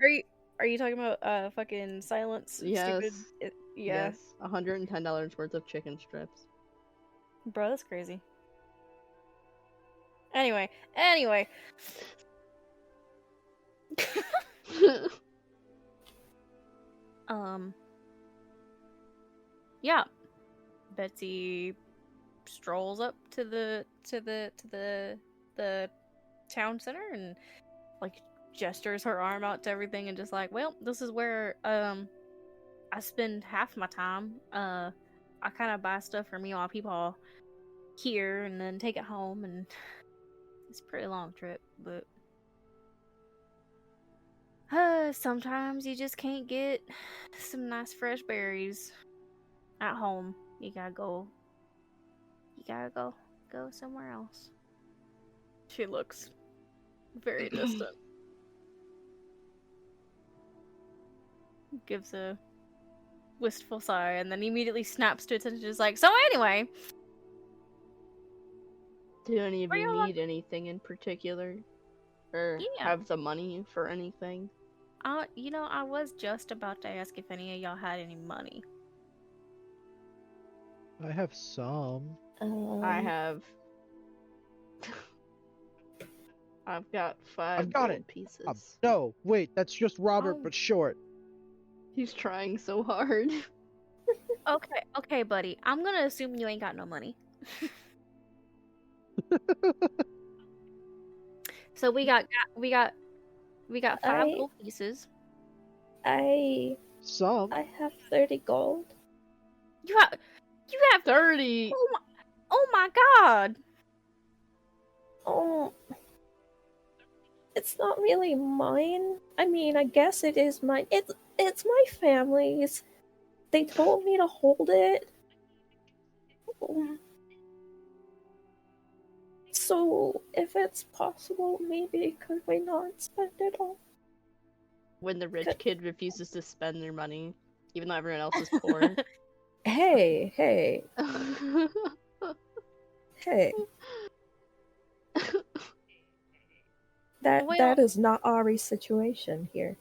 Speaker 1: Are you talking about fucking silence?
Speaker 4: Yes.
Speaker 1: Stupid. Yeah.
Speaker 4: Yes, $110 worth of chicken strips.
Speaker 1: Bro, that's crazy. Anyway. Yeah. Betsy strolls up to the town center and like gestures her arm out to everything and just like, well, this is where I spend half my time. I kind of buy stuff for me and my people here and then take it home, and it's a pretty long trip, but sometimes you just can't get some nice fresh berries at home. You gotta go somewhere else. She looks very distant. Gives a wistful sigh and then immediately snaps to attention. Is like, so anyway,
Speaker 4: Do any of
Speaker 1: Where
Speaker 4: you
Speaker 1: y'all
Speaker 4: need anything in particular? Or
Speaker 1: Yeah.
Speaker 4: have the money for anything?
Speaker 1: I was just about to ask if any of y'all had any money.
Speaker 3: I have some.
Speaker 4: I have. I've got 5
Speaker 3: I've got
Speaker 4: gold
Speaker 3: it.
Speaker 4: pieces.
Speaker 3: No, wait, that's just Robert,
Speaker 1: Oh.
Speaker 3: but short.
Speaker 4: He's trying so hard.
Speaker 1: Okay, buddy. I'm gonna assume you ain't got no money. So we got 5
Speaker 2: I-
Speaker 1: gold pieces.
Speaker 2: I
Speaker 3: Some.
Speaker 2: have 30 gold.
Speaker 1: You have
Speaker 4: 30!
Speaker 1: oh my god.
Speaker 2: Oh, it's not really mine. I mean, I guess it is mine. It's my family's. They told me to hold it. So, if it's possible, maybe could we not spend it all?
Speaker 4: When the rich kid refuses to spend their money, even though everyone else is poor.
Speaker 2: Hey. That is not Ari's situation here.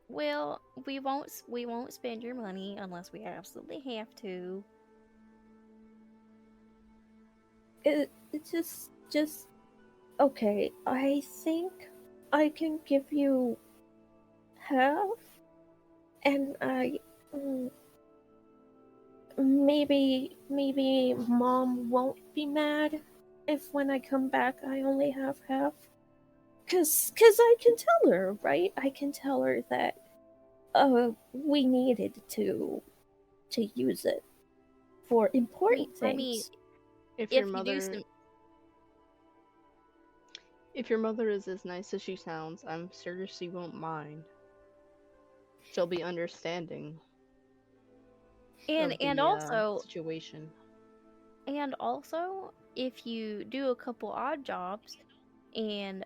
Speaker 1: Well, we won't spend your money unless we absolutely have to.
Speaker 2: It just okay. I think I can give you half, and maybe Mom won't be mad if when I come back I only have half. Cause I can tell her, right? I can tell her that we needed to use it for important things.
Speaker 1: I mean,
Speaker 4: If
Speaker 1: if
Speaker 4: your
Speaker 1: you
Speaker 4: mother
Speaker 1: do some...
Speaker 4: If your mother is as nice as she sounds, I'm sure she won't mind. She'll be understanding.
Speaker 1: And
Speaker 4: of the,
Speaker 1: also
Speaker 4: situation.
Speaker 1: And also, if you do a couple odd jobs and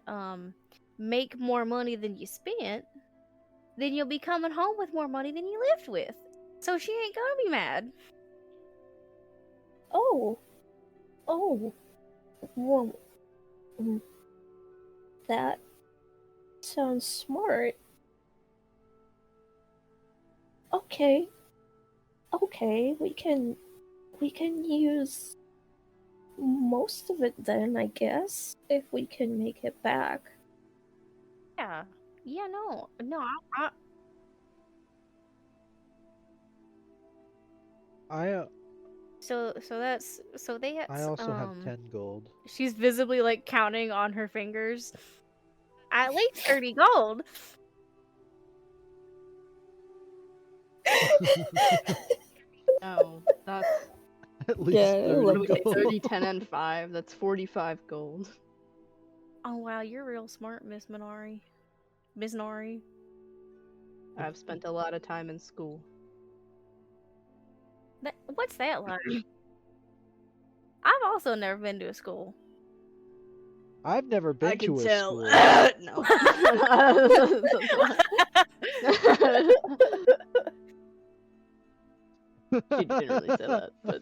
Speaker 1: make more money than you spent, then you'll be coming home with more money than you lived with. So she ain't gonna be mad.
Speaker 2: Oh, well, that sounds smart. Okay, we can use most of it then, I guess, if we can make it back.
Speaker 1: Yeah, no.
Speaker 3: I also have 10 gold.
Speaker 1: She's visibly like counting on her fingers. At least 30 gold.
Speaker 4: No, that's
Speaker 3: At least
Speaker 2: Yeah,
Speaker 3: 30
Speaker 2: like
Speaker 4: what do we say,
Speaker 3: gold.
Speaker 4: 30, 10, and 5. That's 45 gold.
Speaker 1: Oh wow, you're real smart, Miss Minari. Miss Nori.
Speaker 4: I've spent a lot of time in school.
Speaker 1: What's that like? I've also never been to a school.
Speaker 3: I've never been
Speaker 4: I can
Speaker 3: to a
Speaker 4: tell.
Speaker 3: school.
Speaker 4: No. She didn't really say that, but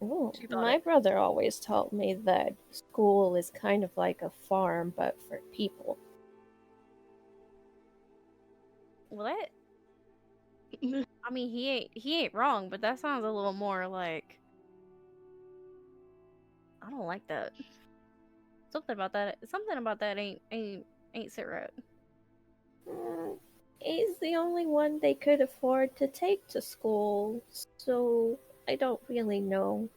Speaker 2: Oh,
Speaker 1: She thought
Speaker 2: my
Speaker 1: it.
Speaker 2: brother always told me that school is kind of like a farm, but for people.
Speaker 1: Well, that... I mean, he ain't wrong, but that sounds a little more like... I don't like that. Something about that ain't sit right.
Speaker 2: He's the only one they could afford to take to school, so I don't really know.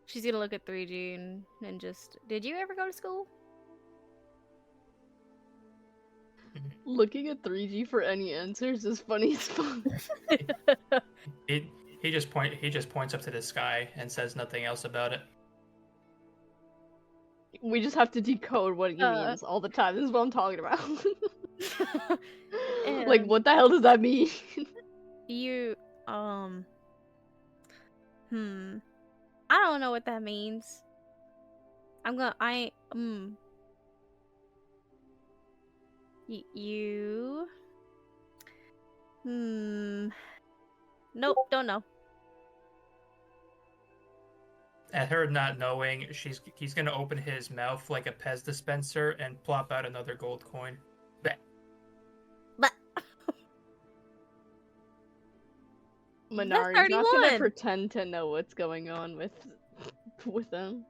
Speaker 1: She's gonna look at 3G and just, did you ever go to school?
Speaker 4: Looking at 3G for any answers is funny as fuck.
Speaker 5: He just points up to the sky and says nothing else about it.
Speaker 4: We just have to decode what he means all the time. This is what I'm talking about. Like, what the hell does that mean?
Speaker 1: You, I don't know what that means. You, nope, don't know.
Speaker 5: At her not knowing, he's gonna open his mouth like a Pez dispenser and plop out another gold coin.
Speaker 1: But
Speaker 4: Minari's not gonna pretend to know what's going on with them.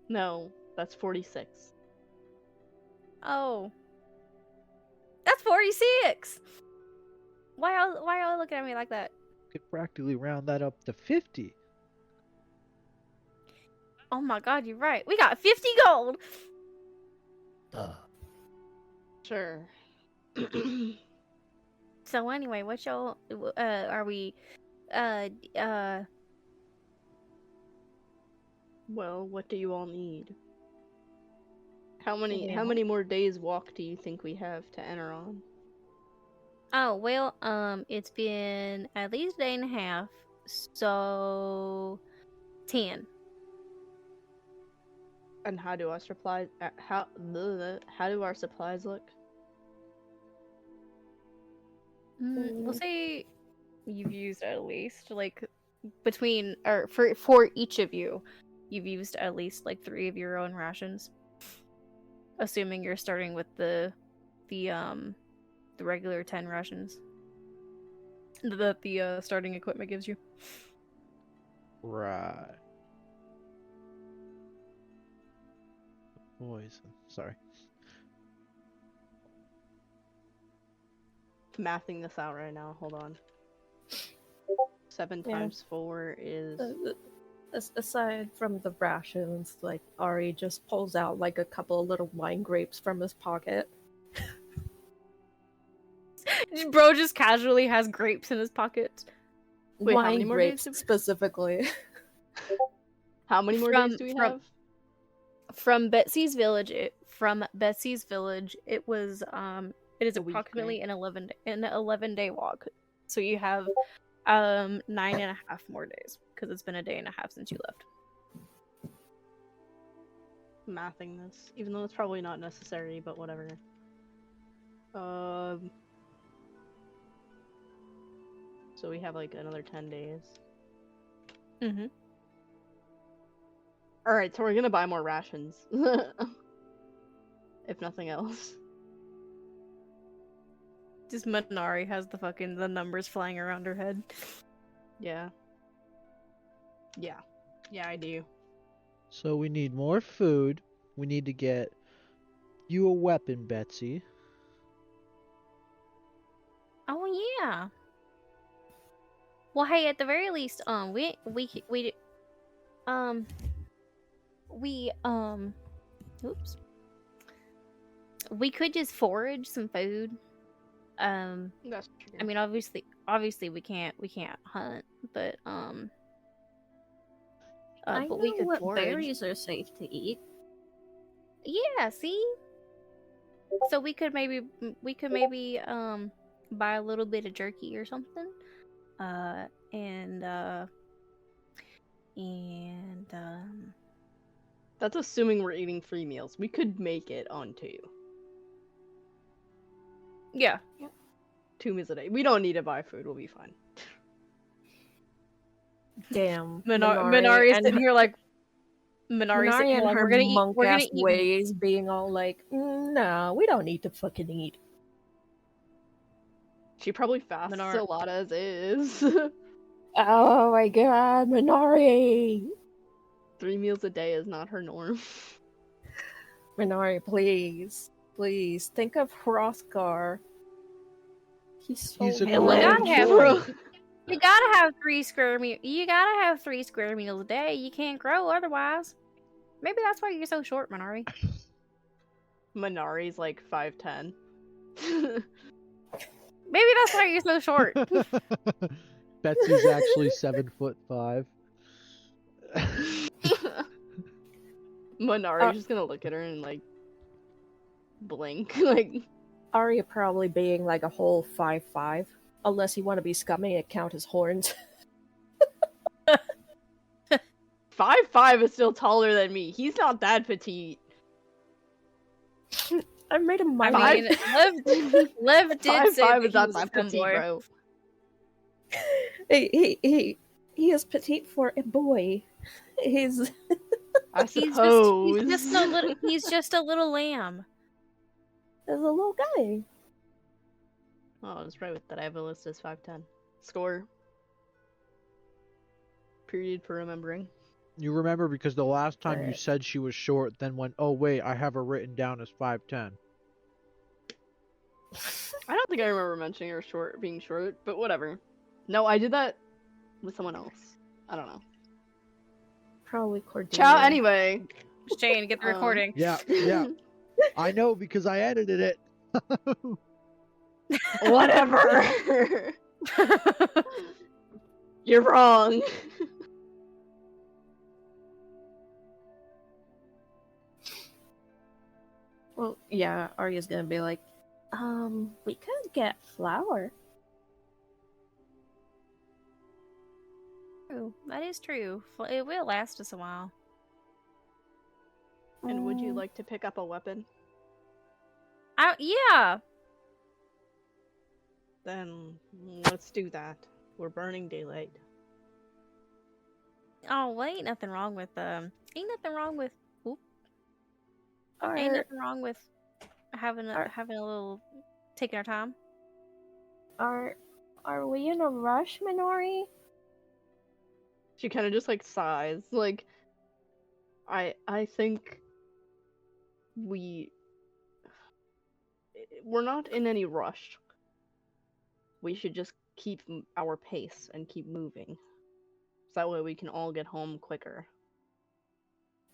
Speaker 4: No, that's 46.
Speaker 1: Oh, that's 46. Why y'all looking at me like that?
Speaker 3: Could practically round that up to 50.
Speaker 1: Oh my god, you're right. We got 50 gold.
Speaker 4: Sure.
Speaker 1: So anyway, what y'all are we
Speaker 4: Well, what do you all need? How many more days walk do you think we have to enter on?
Speaker 1: Oh, well, it's been at least a day and a half, so 10.
Speaker 4: And how do our supplies how do our supplies look?
Speaker 1: We'll say you've used at least like between or for each of you, you've used at least like 3 of your own rations. Assuming you're starting with the regular 10 rations that the starting equipment gives you.
Speaker 3: Right. Poison. Sorry.
Speaker 4: Mathing this out right now. Hold on. 7 times 4 is...
Speaker 2: Aside from the rations, like, Ari just pulls out, like, a couple of little wine grapes from his pocket.
Speaker 1: Bro just casually has grapes in his pocket.
Speaker 4: Wait,
Speaker 2: wine
Speaker 4: how many more
Speaker 2: grapes
Speaker 4: days
Speaker 2: specifically.
Speaker 4: How many more days do we have?
Speaker 1: From Betsy's village, it was it is
Speaker 4: A week,
Speaker 1: approximately
Speaker 4: right?
Speaker 1: an 11-day walk. So you have 9.5 more days because it's been a day and a half since you left.
Speaker 4: Mathing this, even though it's probably not necessary, but whatever. So we have like another 10 days.
Speaker 1: Mm-hmm.
Speaker 4: Alright, so we're gonna buy more rations. If nothing else.
Speaker 1: Just Minari has the numbers flying around her head.
Speaker 4: Yeah. Yeah. Yeah, I do.
Speaker 3: So we need more food. We need to get you a weapon, Betsy.
Speaker 1: Oh yeah. Well, hey, at the very least, oops. We could just forage some food.
Speaker 4: That's true.
Speaker 1: I mean, obviously we can't hunt, but
Speaker 2: I
Speaker 1: but
Speaker 2: know
Speaker 1: we could
Speaker 2: what
Speaker 1: forage.
Speaker 2: berries are safe to eat.
Speaker 1: Yeah, see. So we could maybe buy a little bit of jerky or something, and
Speaker 4: That's assuming we're eating 3 meals. We could make it on 2.
Speaker 1: yeah.
Speaker 4: 2 meals a day. We don't need to buy food. We'll be fine.
Speaker 2: Damn.
Speaker 1: Minari's
Speaker 2: and
Speaker 1: sitting here like
Speaker 2: Minari
Speaker 1: sitting here
Speaker 2: and
Speaker 1: like,
Speaker 2: her
Speaker 1: we're gonna
Speaker 2: monk-ass
Speaker 1: eat.
Speaker 2: ways being all like, no, we don't need to fucking eat.
Speaker 4: She probably fasts
Speaker 1: Minar-
Speaker 4: a lot as is.
Speaker 2: Oh my god, Minari!
Speaker 4: 3 meals a day is not her norm.
Speaker 2: Minari, please. Please, think of Hrothgar. He's so
Speaker 3: He's a
Speaker 1: Well, we
Speaker 3: grown
Speaker 1: gotta have
Speaker 3: boy.
Speaker 1: You gotta have 3 square meals. You gotta have 3 square meals a day. You can't grow otherwise. Maybe that's why you're so short, Minari.
Speaker 4: Minari's like 5'10".
Speaker 1: Maybe that's why you're so short.
Speaker 3: Betsy's actually 7'5".
Speaker 4: Minari's just gonna look at her and like blink. Like
Speaker 2: Arya probably being like a whole 5'5", unless you want to be scummy and count his horns.
Speaker 4: 5'5" is still taller than me. He's not that petite.
Speaker 2: I made a
Speaker 1: I
Speaker 2: minor.
Speaker 1: mean, Liv did say
Speaker 4: 5'5"
Speaker 1: that
Speaker 4: is not
Speaker 1: he was
Speaker 4: that
Speaker 1: a femme
Speaker 4: petite,
Speaker 1: boy.
Speaker 4: bro.
Speaker 2: He is petite for a boy. He's
Speaker 4: I
Speaker 1: He's
Speaker 4: suppose.
Speaker 1: he's just a little lamb.
Speaker 2: a little guy.
Speaker 4: Oh, I was right with that. I have a list as 5'10". Score. Period for remembering.
Speaker 3: You remember because the last time you
Speaker 2: Right.
Speaker 3: said she was short, then went, oh wait, I have her written down as 5'10".
Speaker 4: I don't think I remember mentioning her being short, but whatever. No, I did that with someone else. I don't know.
Speaker 2: Probably Cordelia.
Speaker 4: Ciao, anyway.
Speaker 1: Shane, get the recording.
Speaker 3: Yeah. I know because I edited it.
Speaker 4: Whatever. You're wrong.
Speaker 2: Well, yeah, Arya's gonna be like, we could get flour.
Speaker 1: True. That is true. It will last us a while.
Speaker 4: And would you like to pick up a weapon?
Speaker 1: Yeah.
Speaker 4: Then let's do that. We're burning daylight.
Speaker 1: Oh, well, ain't nothing wrong with Ain't nothing wrong with
Speaker 2: Are,
Speaker 1: having a little taking our time.
Speaker 2: are we in a rush, Minori?
Speaker 4: She kind of just like sighs. Like, I think we're not in any rush. We should just keep our pace and keep moving. So that way we can all get home quicker.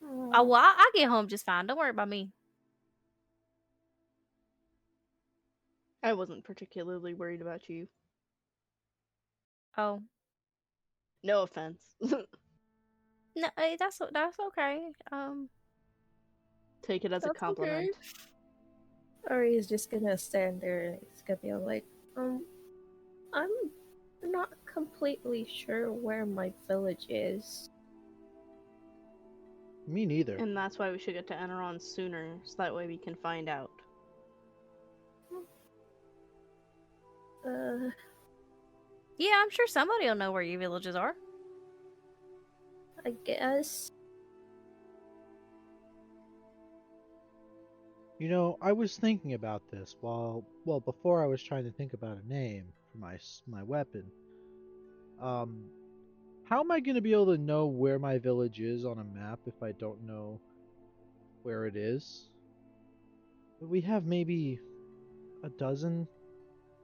Speaker 1: Oh, well, I get home just fine. Don't worry about me.
Speaker 4: I wasn't particularly worried about you.
Speaker 1: Oh,
Speaker 4: No offense.
Speaker 1: no, that's okay.
Speaker 4: Take it as a
Speaker 1: That's
Speaker 4: compliment.
Speaker 1: okay.
Speaker 2: Arya's just gonna stand there and he's gonna be like, I'm not completely sure where my village is.
Speaker 3: Me neither.
Speaker 4: And that's why we should get to Eneron sooner, so that way we can find out.
Speaker 1: Yeah, I'm sure somebody will know where your villages are.
Speaker 2: I guess.
Speaker 3: You know, I was thinking about this before I was trying to think about a name for my weapon. How am I going to be able to know where my village is on a map if I don't know where it is? We have maybe a dozen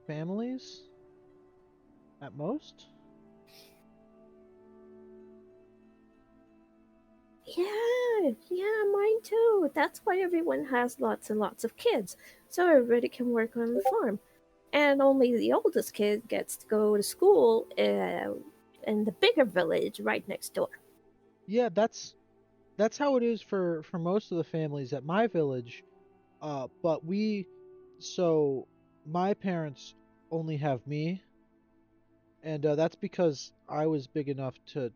Speaker 3: families at most.
Speaker 2: Yeah, mine too. That's why everyone has lots and lots of kids, so everybody can work on the farm. And only the oldest kid gets to go to school in the bigger village right next door.
Speaker 3: Yeah, that's how it is for most of the families at my village. But my parents only have me, and that's because I was big enough to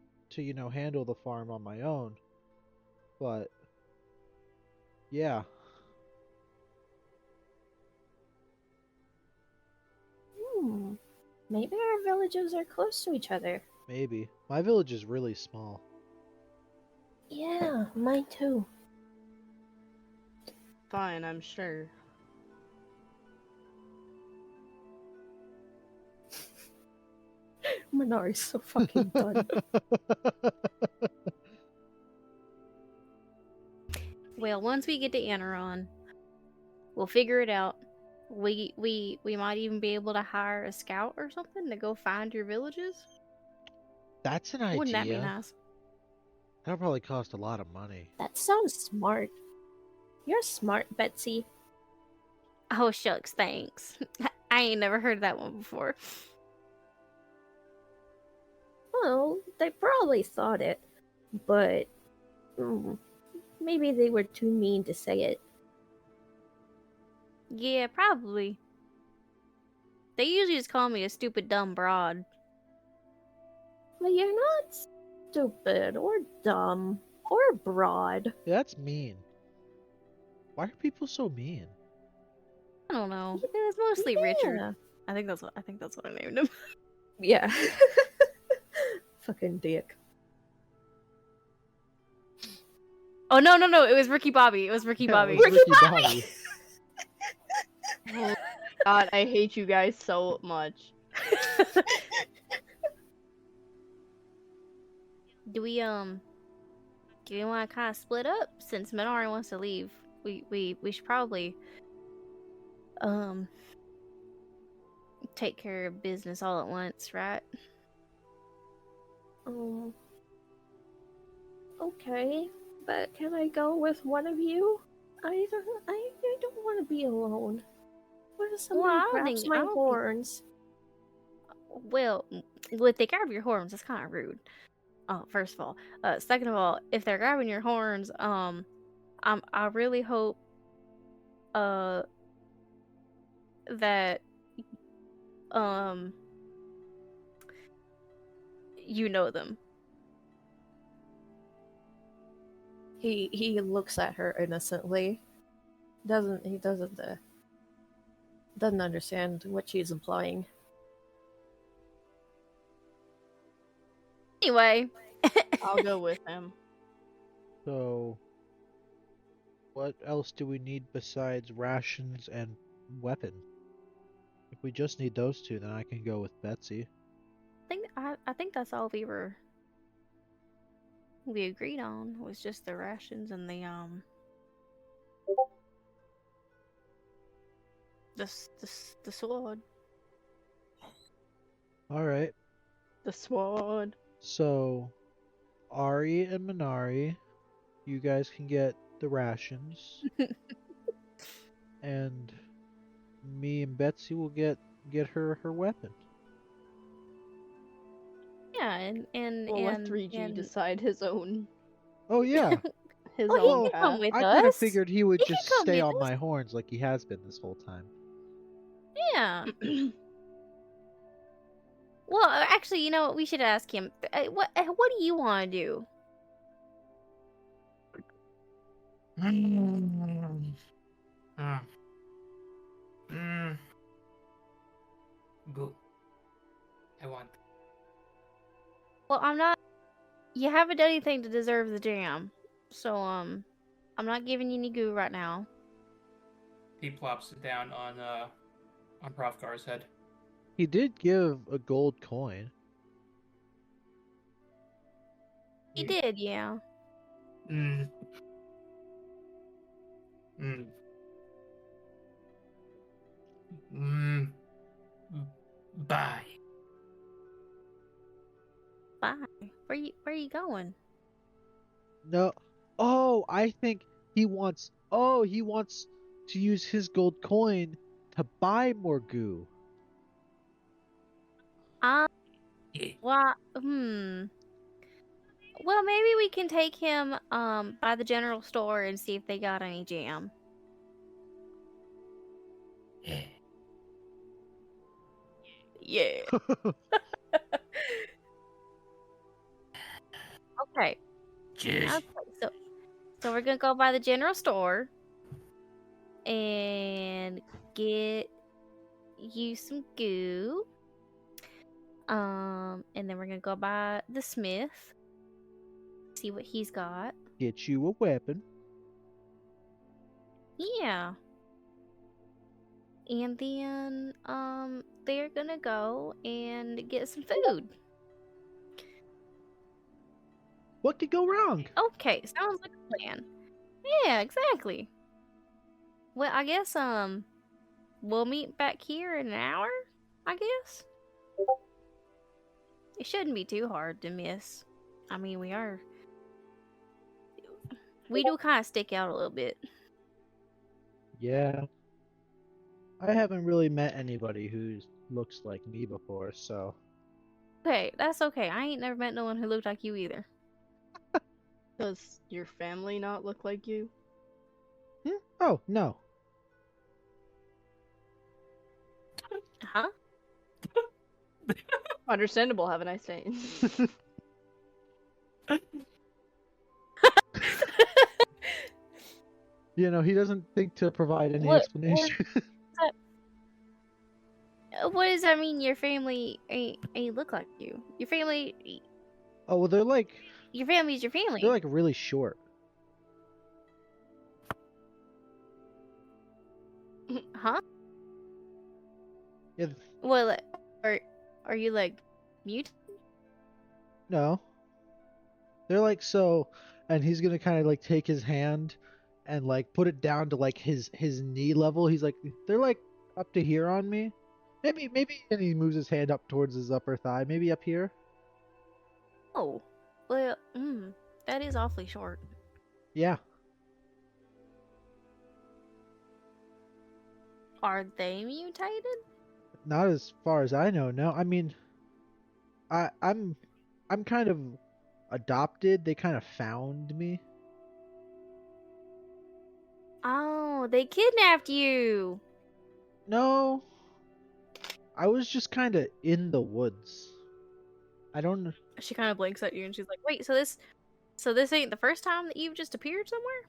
Speaker 3: handle the farm on my own. But yeah,
Speaker 2: Maybe our villages are close to each other.
Speaker 3: maybe my village is really small.
Speaker 2: Yeah, mine too.
Speaker 4: Fine, I'm sure.
Speaker 2: Minari's so fucking done.
Speaker 1: Well, once we get to Aneron, we'll figure it out. We might even be able to hire a scout or something to go find your villages.
Speaker 3: That's an idea.
Speaker 1: Wouldn't that be nice?
Speaker 3: That'll probably cost a lot of money.
Speaker 2: That sounds smart. You're smart, Betsy.
Speaker 1: Oh shucks, thanks. I ain't never heard that one before.
Speaker 2: Well, they probably thought it, but maybe they were too mean to say it.
Speaker 1: Yeah, probably. They usually just call me a stupid dumb broad.
Speaker 2: But you're not stupid or dumb or broad.
Speaker 3: Yeah, that's mean. Why are people so mean?
Speaker 1: I don't know. It was mostly
Speaker 2: Yeah.
Speaker 1: Richard. I think that's what I named him.
Speaker 2: Yeah. Fucking dick.
Speaker 1: Oh no, it was Ricky Bobby. It was Ricky
Speaker 3: Yeah,
Speaker 1: Bobby.
Speaker 3: it was Ricky Bobby.
Speaker 4: Oh God, I hate you guys so much.
Speaker 1: Do we want to kind of split up since Minari wants to leave? We should probably take care of business all at once, right?
Speaker 2: Okay, but can I go with one of you? I don't want to be alone. What if somebody
Speaker 1: Well, I don't
Speaker 2: grabs
Speaker 1: think-
Speaker 2: my
Speaker 1: I don't think-
Speaker 2: horns?
Speaker 1: Well, if they grab your horns, that's kind of rude. First of all, second of all, if they're grabbing your horns, I really hope that you know them.
Speaker 2: He looks at her innocently. Doesn't understand what she's implying.
Speaker 1: Anyway,
Speaker 4: I'll go with him.
Speaker 3: So, what else do we need besides rations and weapon? If we just need those two, then I can go with Betsy.
Speaker 1: I think that's all we agreed on was just the rations and the sword.
Speaker 3: Alright,
Speaker 4: The sword.
Speaker 3: so Ari and Minari, you guys can get the rations. And me and Betsy will get her weapon.
Speaker 1: Yeah, and
Speaker 4: We'll let 3G decide his own
Speaker 3: Oh yeah.
Speaker 4: his
Speaker 1: Oh, he
Speaker 4: own
Speaker 1: can
Speaker 4: path.
Speaker 1: come with
Speaker 3: I kind of
Speaker 1: us.
Speaker 3: figured he would
Speaker 1: He can
Speaker 3: just
Speaker 1: come
Speaker 3: stay
Speaker 1: with
Speaker 3: on
Speaker 1: us.
Speaker 3: my horns like he has been this whole time.
Speaker 1: Yeah. Well, actually, you know what? We should ask him. What do you want to do?
Speaker 5: Go. I want.
Speaker 1: Well, I'm not. You haven't done anything to deserve the jam, so I'm not giving you any goo right now.
Speaker 5: He plops it down on Profgar's head.
Speaker 3: He did give a gold coin.
Speaker 1: He did, yeah.
Speaker 5: Mm. Mm. Mm. Bye.
Speaker 1: Bye. Where you going?
Speaker 3: No. Oh, I think he wants. Oh, he wants to use his gold coin to buy more goo.
Speaker 5: Yeah.
Speaker 1: Well, Well, maybe we can take him by the general store and see if they got any jam.
Speaker 5: Yeah.
Speaker 1: Yeah. Okay.
Speaker 5: Just.
Speaker 1: Okay. So we're gonna go by the general store and get you some goo. And then we're gonna go by the smith. See what he's got.
Speaker 3: Get you a weapon.
Speaker 1: Yeah. And then they're gonna go and get some food.
Speaker 3: What could go wrong?
Speaker 1: Okay, sounds like a plan. Yeah, exactly. Well, I guess we'll meet back here in an hour, I guess. It shouldn't be too hard to miss. I mean, we do kind of stick out a little bit.
Speaker 3: Yeah. I haven't really met anybody who looks like me before, so.
Speaker 1: Okay, that's okay. I ain't never met no one who looked like you either.
Speaker 4: Does your family not look like you?
Speaker 3: Oh, no.
Speaker 1: Huh?
Speaker 4: Understandable, have a nice day.
Speaker 3: You know, he doesn't think to provide any
Speaker 1: What-
Speaker 3: explanation.
Speaker 1: What does that mean? Your family ain't look like you. Your family,
Speaker 3: Oh, well, they're
Speaker 1: your family's your family.
Speaker 3: like really short.
Speaker 1: Huh?
Speaker 3: Yeah,
Speaker 1: Well, are you like mute?
Speaker 3: no. They're like so, and he's gonna kind of like take his hand and like put it down to like his knee level. He's like, they're like up to here on me. Maybe, and he moves his hand up towards his upper thigh. Maybe up here.
Speaker 1: Oh, well, that is awfully short.
Speaker 3: Yeah.
Speaker 1: Are they mutated?
Speaker 3: Not as far as I know. No, I mean, I'm kind of adopted. They kind of found me.
Speaker 1: Oh, they kidnapped you.
Speaker 3: No, I was just kind of in the woods. I don't know.
Speaker 1: She kind of blinks at you and she's like, "Wait, so this ain't the first time that you've just appeared somewhere?"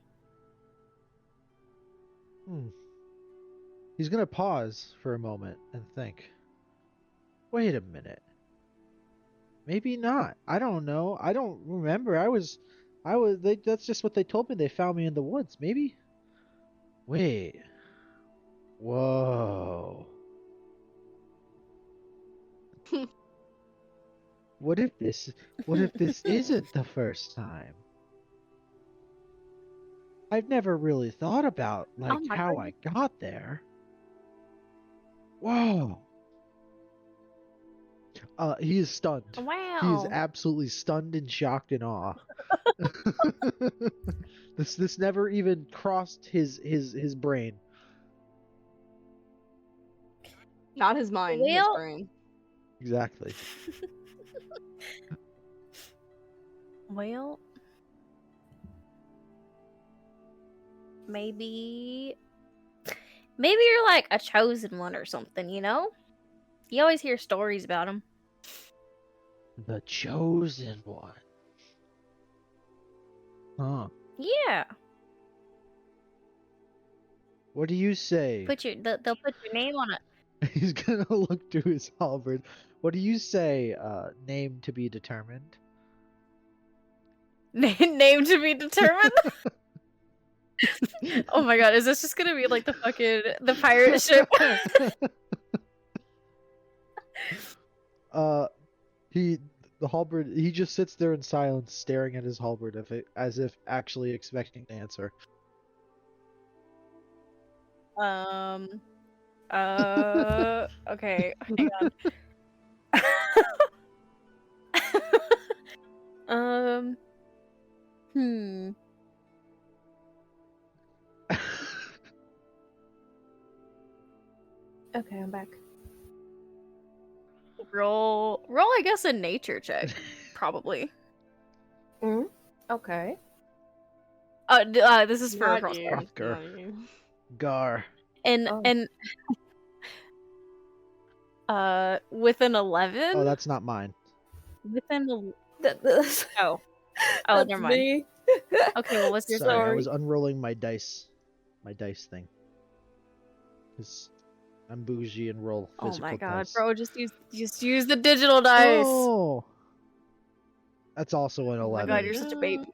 Speaker 3: He's gonna pause for a moment and think. Wait a minute. Maybe not. I don't know. I don't remember. That's just what they told me. They found me in the woods. Maybe. Wait. Whoa. What if this isn't the first time? I've never really thought about like
Speaker 1: my
Speaker 3: how I got there. Whoa. He is stunned.
Speaker 1: Wow.
Speaker 3: He is absolutely stunned and shocked and awe. This never even crossed his brain.
Speaker 4: Not his mind, his
Speaker 1: Well-
Speaker 4: brain.
Speaker 3: Exactly.
Speaker 1: Well, maybe you're like a chosen one or something, you know? You always hear stories about them.
Speaker 3: The chosen one. Huh.
Speaker 1: Yeah.
Speaker 3: What do you say?
Speaker 1: They'll put your name on it.
Speaker 3: He's gonna look to his halberd. What do you say? Name to be determined.
Speaker 1: Name to be determined. Oh my god, is this just gonna be like the pirate ship?
Speaker 3: The halberd. He just sits there in silence, staring at his halberd, as if actually expecting an answer.
Speaker 1: Okay, hang on.
Speaker 2: Okay, I'm back.
Speaker 1: Roll, I guess, a nature check, probably.
Speaker 2: Okay.
Speaker 1: This is for
Speaker 4: Not
Speaker 1: Crossbar.
Speaker 4: you,
Speaker 3: Gar.
Speaker 4: not you.
Speaker 3: Gar.
Speaker 1: And with an 11.
Speaker 3: Oh, that's not mine.
Speaker 1: Within
Speaker 2: That's
Speaker 1: oh, never mind.
Speaker 2: me.
Speaker 1: Okay, well, what's your
Speaker 3: Sorry, I
Speaker 1: story?
Speaker 3: was unrolling my dice thing. 'Cause I'm bougie and roll
Speaker 1: Oh
Speaker 3: physical
Speaker 1: my god,
Speaker 3: dice.
Speaker 1: bro! Just use the digital dice.
Speaker 3: Oh, that's also an
Speaker 1: Oh my
Speaker 3: 11.
Speaker 1: god, you're such a baby.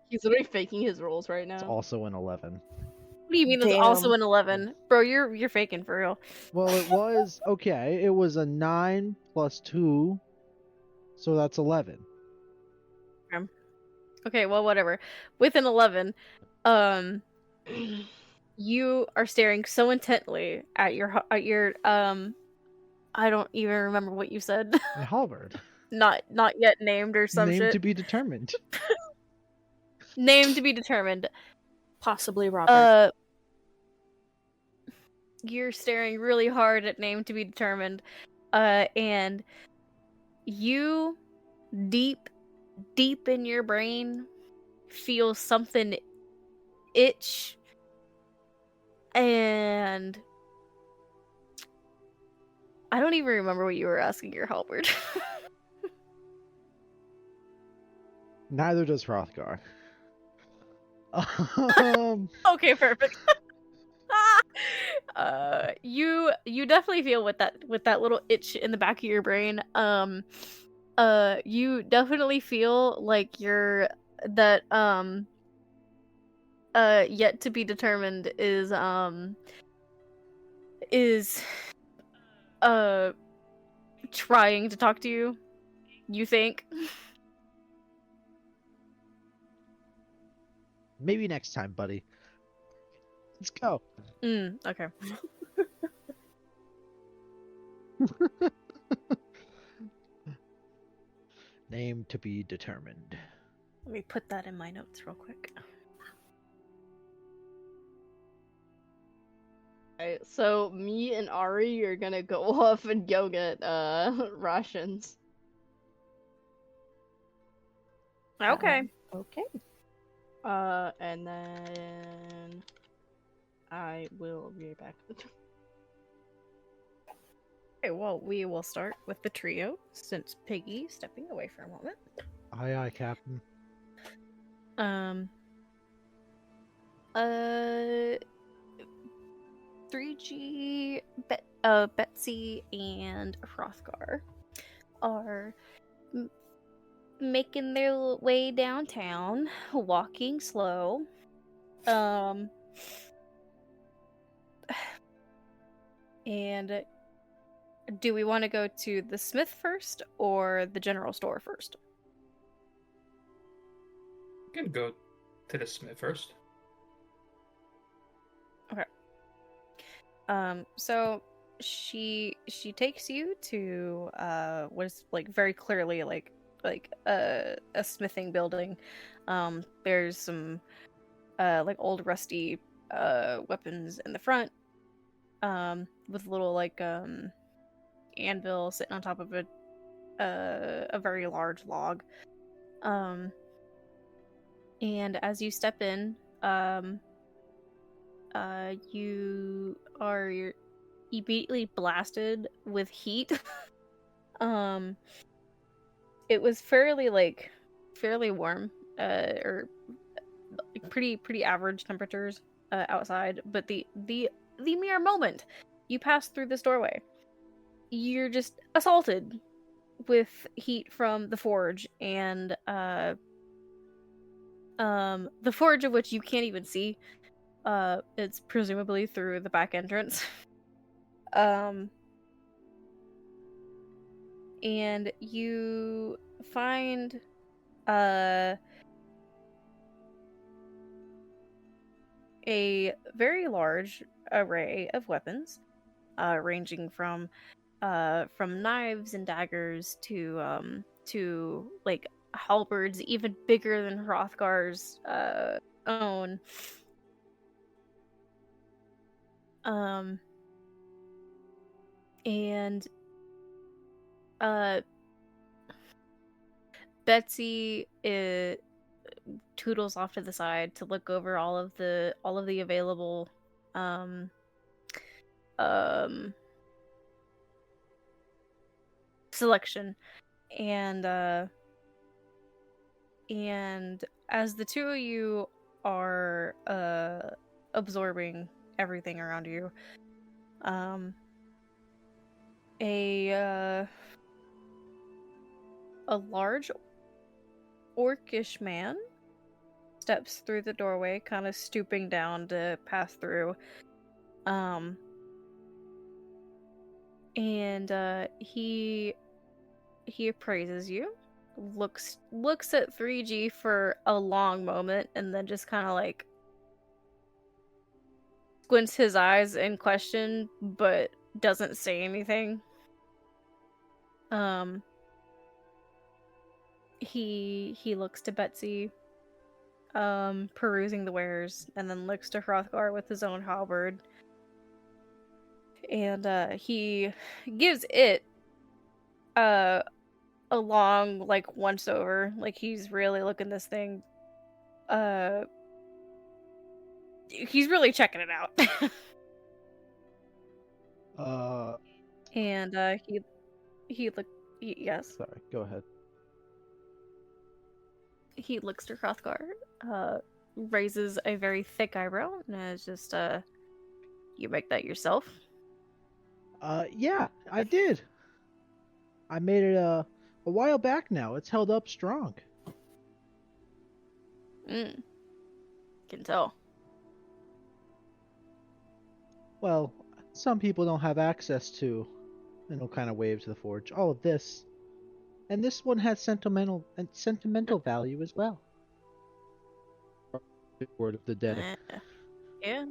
Speaker 4: He's literally faking his rolls right
Speaker 3: It's
Speaker 4: now.
Speaker 3: also an 11.
Speaker 1: What do you mean it's also
Speaker 2: Damn.
Speaker 1: an 11, bro? You're faking for real.
Speaker 3: Well, it was okay. It was a 9 plus 2, so that's 11.
Speaker 1: Okay, well, whatever. With an 11, you are staring so intently at your I don't even remember what you said.
Speaker 3: A halberd.
Speaker 1: not yet named or some
Speaker 3: Name
Speaker 1: shit.
Speaker 3: to be determined.
Speaker 1: Name to be determined.
Speaker 2: Possibly Robert.
Speaker 1: You're staring really hard at name to be determined. And you deep in your brain feel something itch, and I don't even remember what you were asking your halberd.
Speaker 3: Neither does Hrothgar.
Speaker 1: Okay, perfect. You definitely feel with that little itch in the back of your brain. You definitely feel like you're that yet to be determined is trying to talk to you. You think?
Speaker 3: Maybe next time, buddy. Let's go.
Speaker 1: Okay.
Speaker 3: Name to be determined.
Speaker 1: Let me put that in my notes real quick.
Speaker 4: Alright, so me and Ari are gonna go off and go get rations.
Speaker 1: Okay.
Speaker 2: Okay.
Speaker 4: And then I will be right back.
Speaker 1: Okay, well, we will start with the trio, since Piggy stepping away for a moment.
Speaker 3: Aye, aye, Captain.
Speaker 1: 3G, Betsy, and Hrothgar are making their way downtown, walking slow. And do we want to go to the smith first or the general store first?
Speaker 5: You can go to the smith first.
Speaker 1: Okay. So she takes you to what is like very clearly like a smithing building. There's some like old rusty weapons in the front, with little like anvil sitting on top of a very large log. And as you step in, you are immediately blasted with heat. It was fairly warm, or pretty average temperatures outside, but the mere moment you pass through this doorway, you're just assaulted with heat from the forge, and the forge of which you can't even see. It's presumably through the back entrance. And you find a very large array of weapons, ranging from knives and daggers to like halberds even bigger than Hrothgar's own. And Betsy toodles off to the side to look over all of the available selection, and as the two of you are absorbing everything around you, a large orcish man steps through the doorway, kind of stooping down to pass through. And he appraises you looks at 3G for a long moment and then just kind of like squints his eyes in question, but doesn't say anything. He looks to Betsy, perusing the wares, and then looks to Hrothgar with his own halberd. And he gives it a long like once over, like he's really looking this thing. He's really checking it out. And yes.
Speaker 3: Sorry, go ahead.
Speaker 1: He looks to Hrothgar, raises a very thick eyebrow, and is just, you make that yourself?
Speaker 3: Yeah, I did. I made it a while back now. It's held up strong.
Speaker 1: Can tell.
Speaker 3: Well, some people don't have access to, and he'll kind of wave to the forge, all of this. And this one has sentimental value as well. Word of the day.
Speaker 1: Yeah.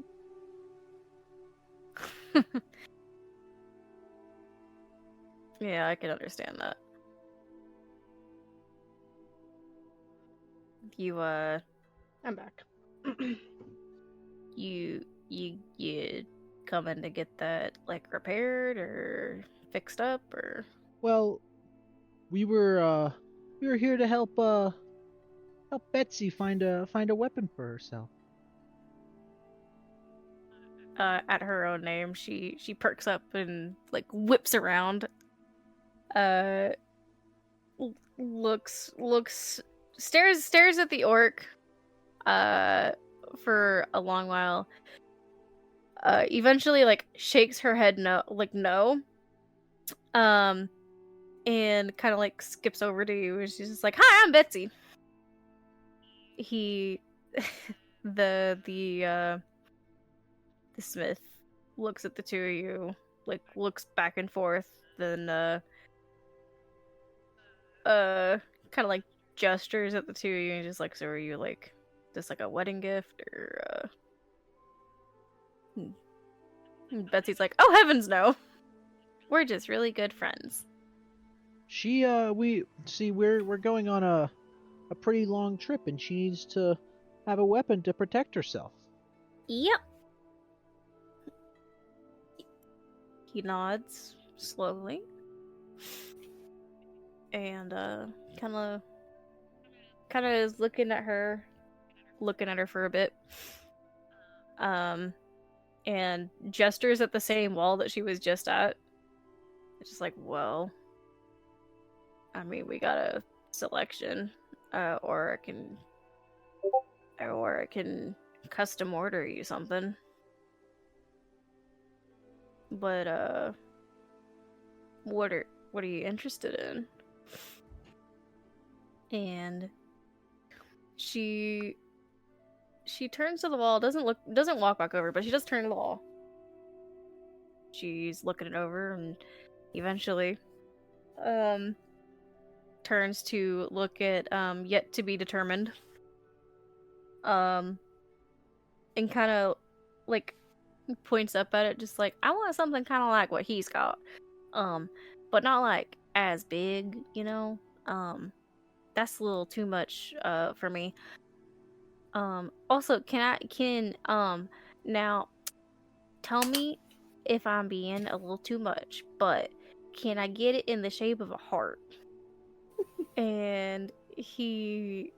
Speaker 1: Yeah, I can understand that. You,
Speaker 4: I'm back.
Speaker 1: you coming to get that, like, repaired or fixed up, or?
Speaker 3: Well, we were here to help Betsy find a weapon for herself.
Speaker 1: At her own name, she perks up and like whips around. Looks, stares at the orc, for a long while. Eventually, like shakes her head no, and kind of like skips over to you. And she's just like, "Hi, I'm Betsy." He, the smith looks at the two of you, like looks back and forth, then kind of like gestures at the two of you and just like, "So are you like just like a wedding gift or And Betsy's like, "Oh heavens no. We're just really good friends."
Speaker 3: We're going on a pretty long trip, and she needs to have a weapon to protect herself.
Speaker 1: Yep. He nods slowly and kind of is looking at her for a bit, and gestures at the same wall that she was just at. It's just like, well, I mean, we got a selection, or I can custom order you something. But what are you interested in? And she turns to the wall, doesn't walk back over, but she does turn to the wall. She's looking it over and eventually turns to look at yet to be determined. And kind of like points up at it, just like, I want something kind of like what he's got, but not like as big, you know. That's a little too much for me. Also, can now tell me if I'm being a little too much, but can I get it in the shape of a heart? And he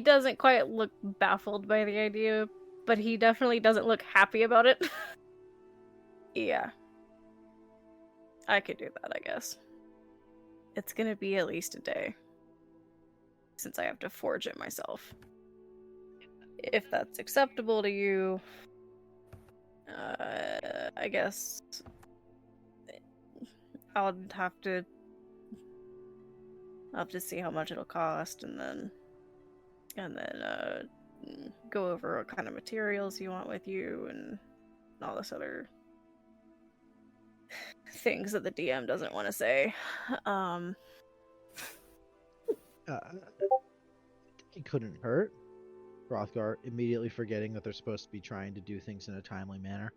Speaker 1: doesn't quite look baffled by the idea, but he definitely doesn't look happy about it. Yeah. I could do that, I guess. It's gonna be at least a day, since I have to forge it myself. If that's acceptable to you, I guess I'll have to see how much it'll cost, and then go over what kind of materials you want with you and all this other things that the DM doesn't want to say.
Speaker 3: It couldn't hurt. Hrothgar immediately forgetting that they're supposed to be trying to do things in a timely manner.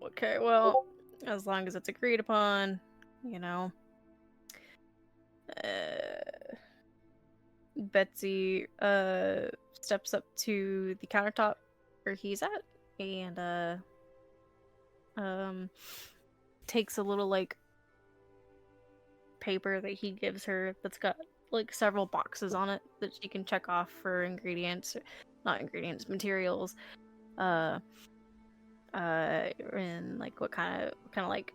Speaker 1: Okay, well, as long as it's agreed upon, you know. Betsy steps up to the countertop where he's at and takes a little like paper that he gives her that's got like several boxes on it that she can check off for ingredients, not ingredients, materials, and like what kind of like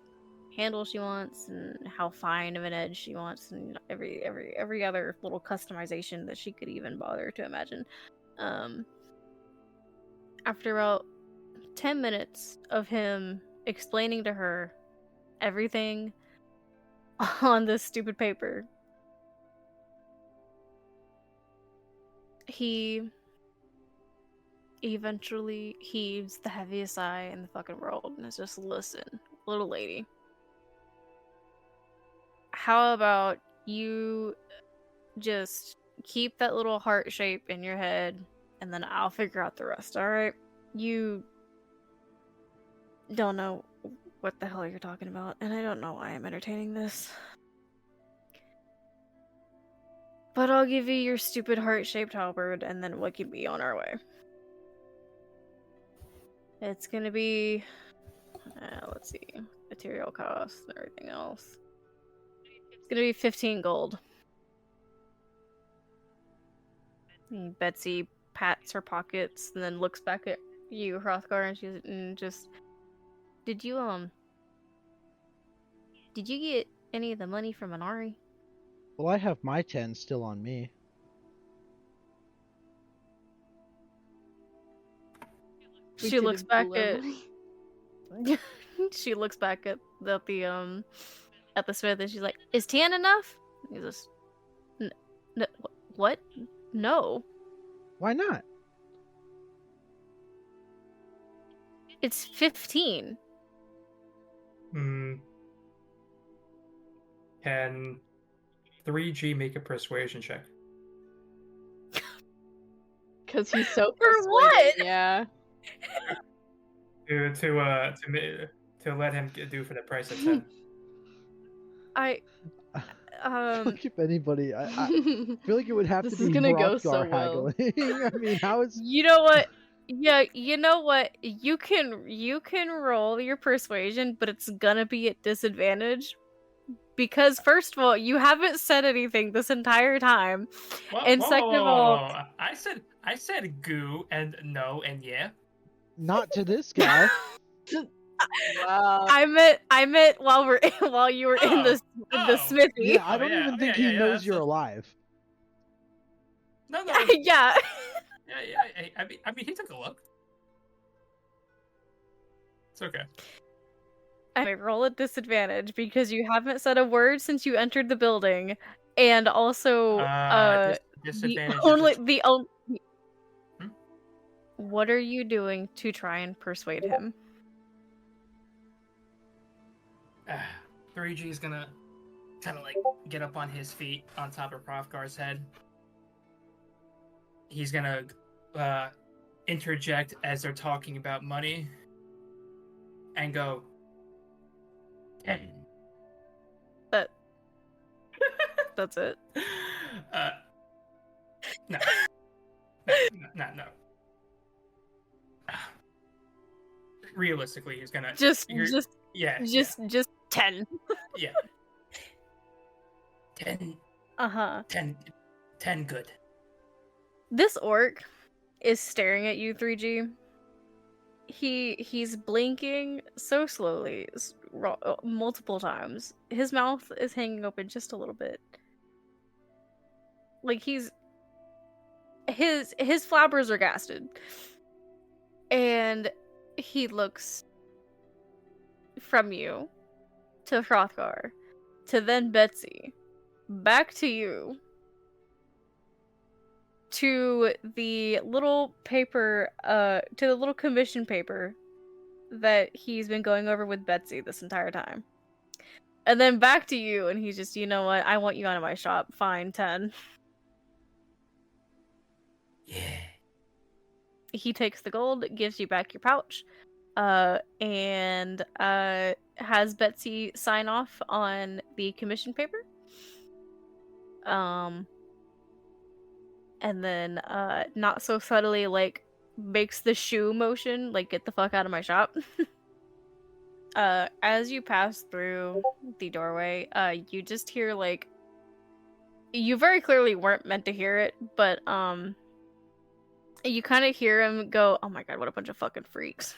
Speaker 1: handle she wants and how fine of an edge she wants, and every other little customization that she could even bother to imagine. After about 10 minutes of him explaining to her everything on this stupid paper, he eventually heaves the heaviest sigh in the fucking world and is just, listen, little lady, how about you just keep that little heart shape in your head and then I'll figure out the rest, alright? You don't know what the hell you're talking about, and I don't know why I'm entertaining this. But I'll give you your stupid heart-shaped halberd, and then we can be on our way. It's gonna be... let's see. Material costs and everything else. It's gonna be 15 gold. And Betsy pats her pockets and then looks back at you, Hrothgar, and she's just... Did you get any of the money from Anari?
Speaker 3: Well, I have my 10 still on me.
Speaker 1: She looks back at... she looks back at the Smith and she's like, "Is 10 enough?" He's just, what? No.
Speaker 3: Why not?
Speaker 1: It's 15.
Speaker 5: Can 3G make a persuasion check?
Speaker 4: Because he's so
Speaker 1: For what?
Speaker 4: Yeah.
Speaker 5: To let him do for the price of 10.
Speaker 3: Look, if anybody, I feel like it would have
Speaker 4: This
Speaker 3: to
Speaker 4: is
Speaker 3: be
Speaker 4: gonna go
Speaker 3: Hrothgar
Speaker 4: so well.
Speaker 3: haggling. I mean, how is...
Speaker 1: You know what? Yeah, you know what? You can roll your persuasion, but it's gonna be at disadvantage. Because first of all, you haven't said anything this entire time. And second of all,
Speaker 5: I said goo and no and yeah.
Speaker 3: Not to this guy.
Speaker 4: Wow.
Speaker 1: I meant while you were in the smithy.
Speaker 3: Yeah, I don't even think he knows you're alive.
Speaker 5: No.
Speaker 1: Yeah.
Speaker 5: Yeah. I mean, he took a look. It's okay.
Speaker 1: I roll at disadvantage because you haven't said a word since you entered the building, and also
Speaker 5: disadvantage.
Speaker 1: What are you doing to try and persuade him?
Speaker 5: 3G is gonna kind of like get up on his feet on top of Hrothgar's head. He's gonna interject as they're talking about money and go, 10.
Speaker 1: That's it.
Speaker 5: No. Realistically, he's gonna just
Speaker 1: 10.
Speaker 5: Yeah. 10. 10 good.
Speaker 1: This orc is staring at you, 3G. He's blinking so slowly, multiple times. His mouth is hanging open just a little bit. Like his flappers are gasted. And he looks from you to Hrothgar to then Betsy, back to you, to the little paper, to the little commission paper that he's been going over with Betsy this entire time. And then back to you, and he's just, you know what, I want you out of my shop. Fine, 10.
Speaker 6: Yeah.
Speaker 1: He takes the gold, gives you back your pouch, and has Betsy sign off on the commission paper. And then not so subtly, like, makes the shoe motion, like, get the fuck out of my shop. As you pass through the doorway, you just hear, like, you very clearly weren't meant to hear it, but you kind of hear him go, "Oh my god, what a bunch of fucking freaks."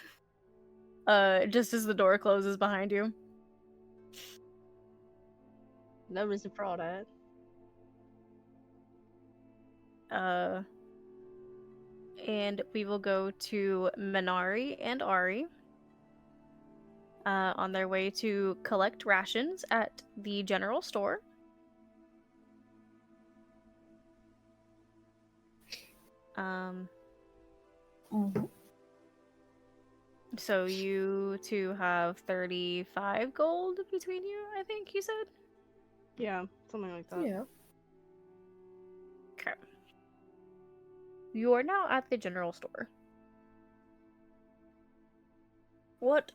Speaker 1: Just as the door closes behind you.
Speaker 4: No reason for all that.
Speaker 1: And we will go to Minari and Ari on their way to collect rations at the general store. So you two have 35 gold between you, I think you said?
Speaker 4: Yeah, something like that.
Speaker 2: Yeah.
Speaker 1: Okay. You are now at the general store. What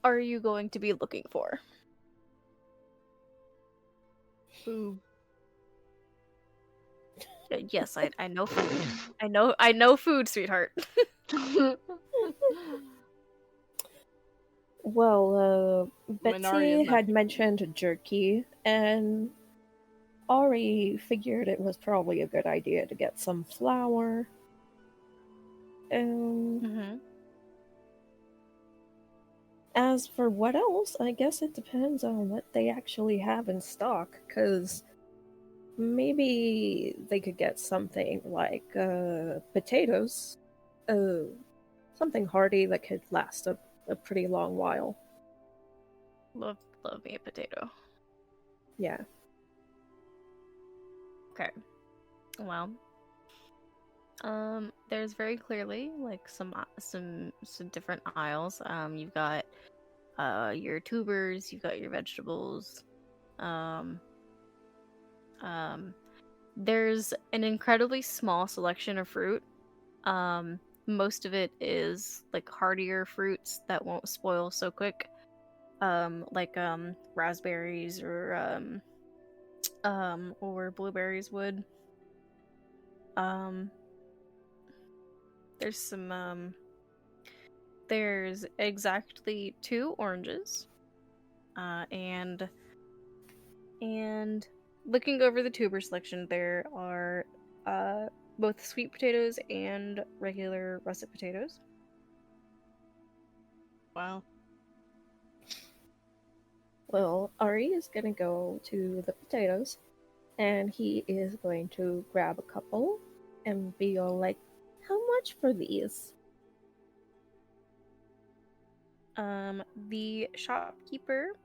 Speaker 1: are you going to be looking for?
Speaker 4: Food.
Speaker 1: Yes, I know food. I know food, sweetheart.
Speaker 2: Well,
Speaker 4: Minari
Speaker 2: Betsy
Speaker 4: is not
Speaker 2: had mentioned jerky, and Ari figured it was probably a good idea to get some flour.
Speaker 1: Mm-hmm.
Speaker 2: As for what else, I guess it depends on what they actually have in stock, because maybe they could get something like potatoes, something hearty that could last a pretty long while.
Speaker 1: Love me a potato.
Speaker 2: Yeah.
Speaker 1: Okay. Well, there's very clearly like some different aisles. You've got your tubers, you've got your vegetables. There's an incredibly small selection of fruit. Most of it is like hardier fruits that won't spoil so quick. Like raspberries or blueberries would. There's some there's exactly 2 oranges. And looking over the tuber selection, there are both sweet potatoes and regular russet potatoes.
Speaker 4: Wow.
Speaker 2: Well, Ari is gonna go to the potatoes, and he is going to grab a couple and be all like, "How much for these?"
Speaker 1: The shopkeeper,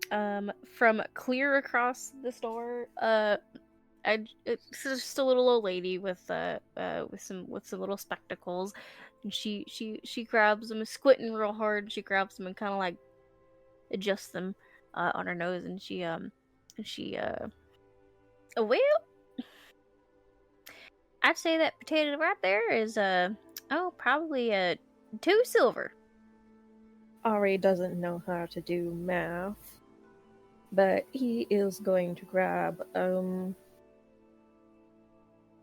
Speaker 1: from clear across the store, it's just a little old lady with some little spectacles, and she grabs them, squinting real hard. She grabs them and kind of like adjusts them on her nose, and well, I'd say that potato right there is probably 2 silver.
Speaker 2: Ari doesn't know how to do math, but he is going to grab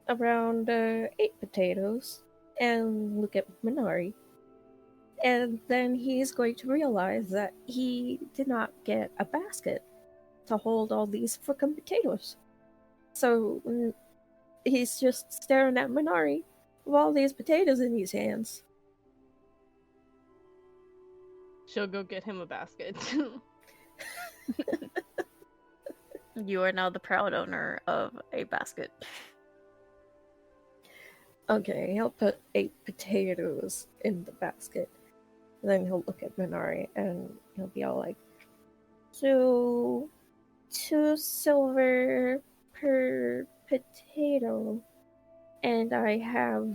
Speaker 2: around 8 potatoes and look at Minari. And then he's going to realize that he did not get a basket to hold all these frickin' potatoes. So he's just staring at Minari with all these potatoes in his hands.
Speaker 4: She'll go get him a basket.
Speaker 1: You are now the proud owner of a basket.
Speaker 2: Okay, he'll put 8 potatoes in the basket. Then he'll look at Minari and he'll be all like, "So, 2 silver per potato. and I have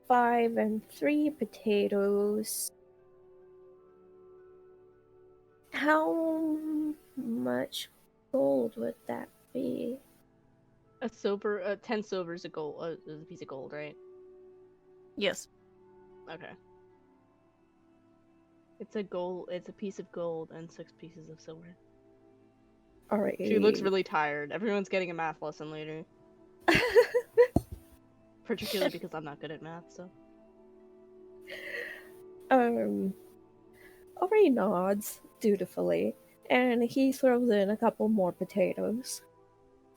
Speaker 2: 5 and 3 potatoes. How much gold would that be?
Speaker 4: A silver, 10 silver is a gold, is a piece of gold, right?
Speaker 1: Yes.
Speaker 4: Okay. It's a piece of gold and 6 pieces of silver.
Speaker 2: Alright.
Speaker 4: She looks really tired. Everyone's getting a math lesson later. Particularly because I'm not good at math, so.
Speaker 2: Ori nods dutifully, and he throws in a couple more potatoes.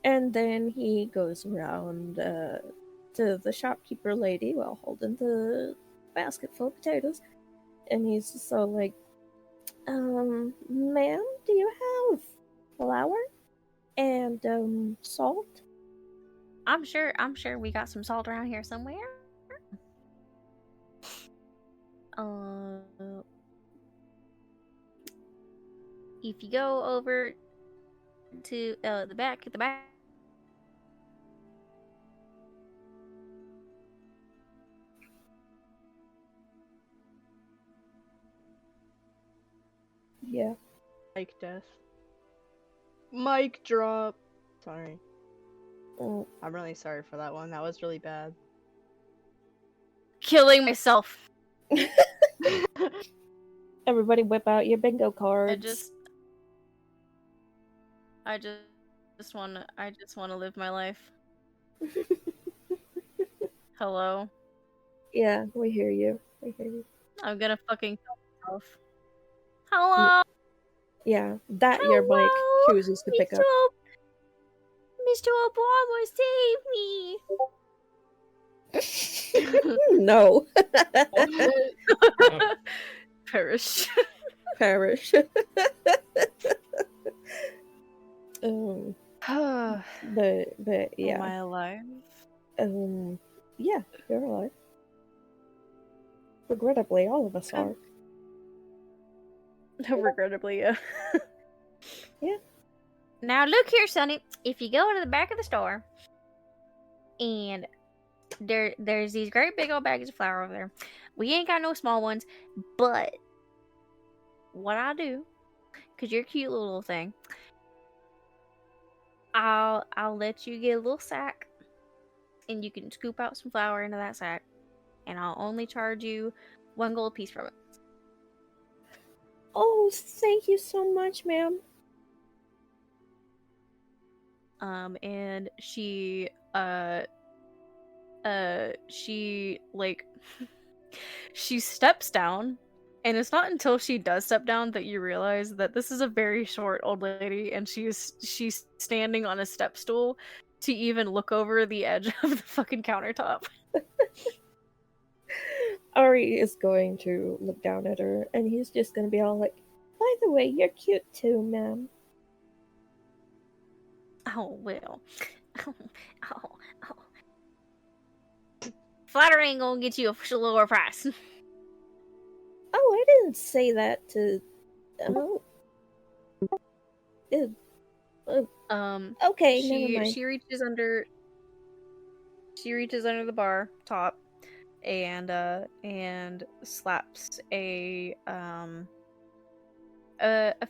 Speaker 2: And then he goes around to the shopkeeper lady while holding the basket full of potatoes. And he's just so like, ma'am, do you have flour and salt?
Speaker 1: I'm sure we got some salt around here somewhere. If you go over to the back,
Speaker 2: Yeah.
Speaker 4: Mic death. Mic drop. Sorry.
Speaker 2: Mm.
Speaker 4: I'm really sorry for that one. That was really bad.
Speaker 1: killing myself.
Speaker 2: Everybody whip out your bingo cards.
Speaker 1: I just want to live my life. Hello.
Speaker 2: Yeah, we hear you. We hear you.
Speaker 1: I'm gonna fucking kill myself. Hello.
Speaker 2: Yeah, that
Speaker 1: Hello?
Speaker 2: your mic chooses to pick up.
Speaker 1: Mr. Obama, save me!
Speaker 2: No.
Speaker 1: Perish.
Speaker 2: Perish. But yeah.
Speaker 1: Am I alive?
Speaker 2: Yeah, you're alive. Regrettably, all of us are.
Speaker 1: Regrettably, yeah.
Speaker 2: Yeah.
Speaker 1: Now look here, Sonny. If you go to the back of the store, and there's these great big old bags of flour over there. We ain't got no small ones, but what I do, cause you're a cute little thing, I'll let you get a little sack, and you can scoop out some flour into that sack, and I'll only charge you 1 gold piece from it.
Speaker 2: Oh, thank you so much, ma'am.
Speaker 1: And she like she steps down, and it's not until she does step down that you realize that this is a very short old lady, and she's standing on a step stool to even look over the edge of the fucking countertop.
Speaker 2: Ari is going to look down at her, and he's just going to be all like, by the way, you're cute too, ma'am.
Speaker 1: Oh, well. Oh. Flattery ain't gonna get you a lower price.
Speaker 2: Oh, I didn't say that to... okay, never mind.
Speaker 1: She reaches under the bar top and slaps a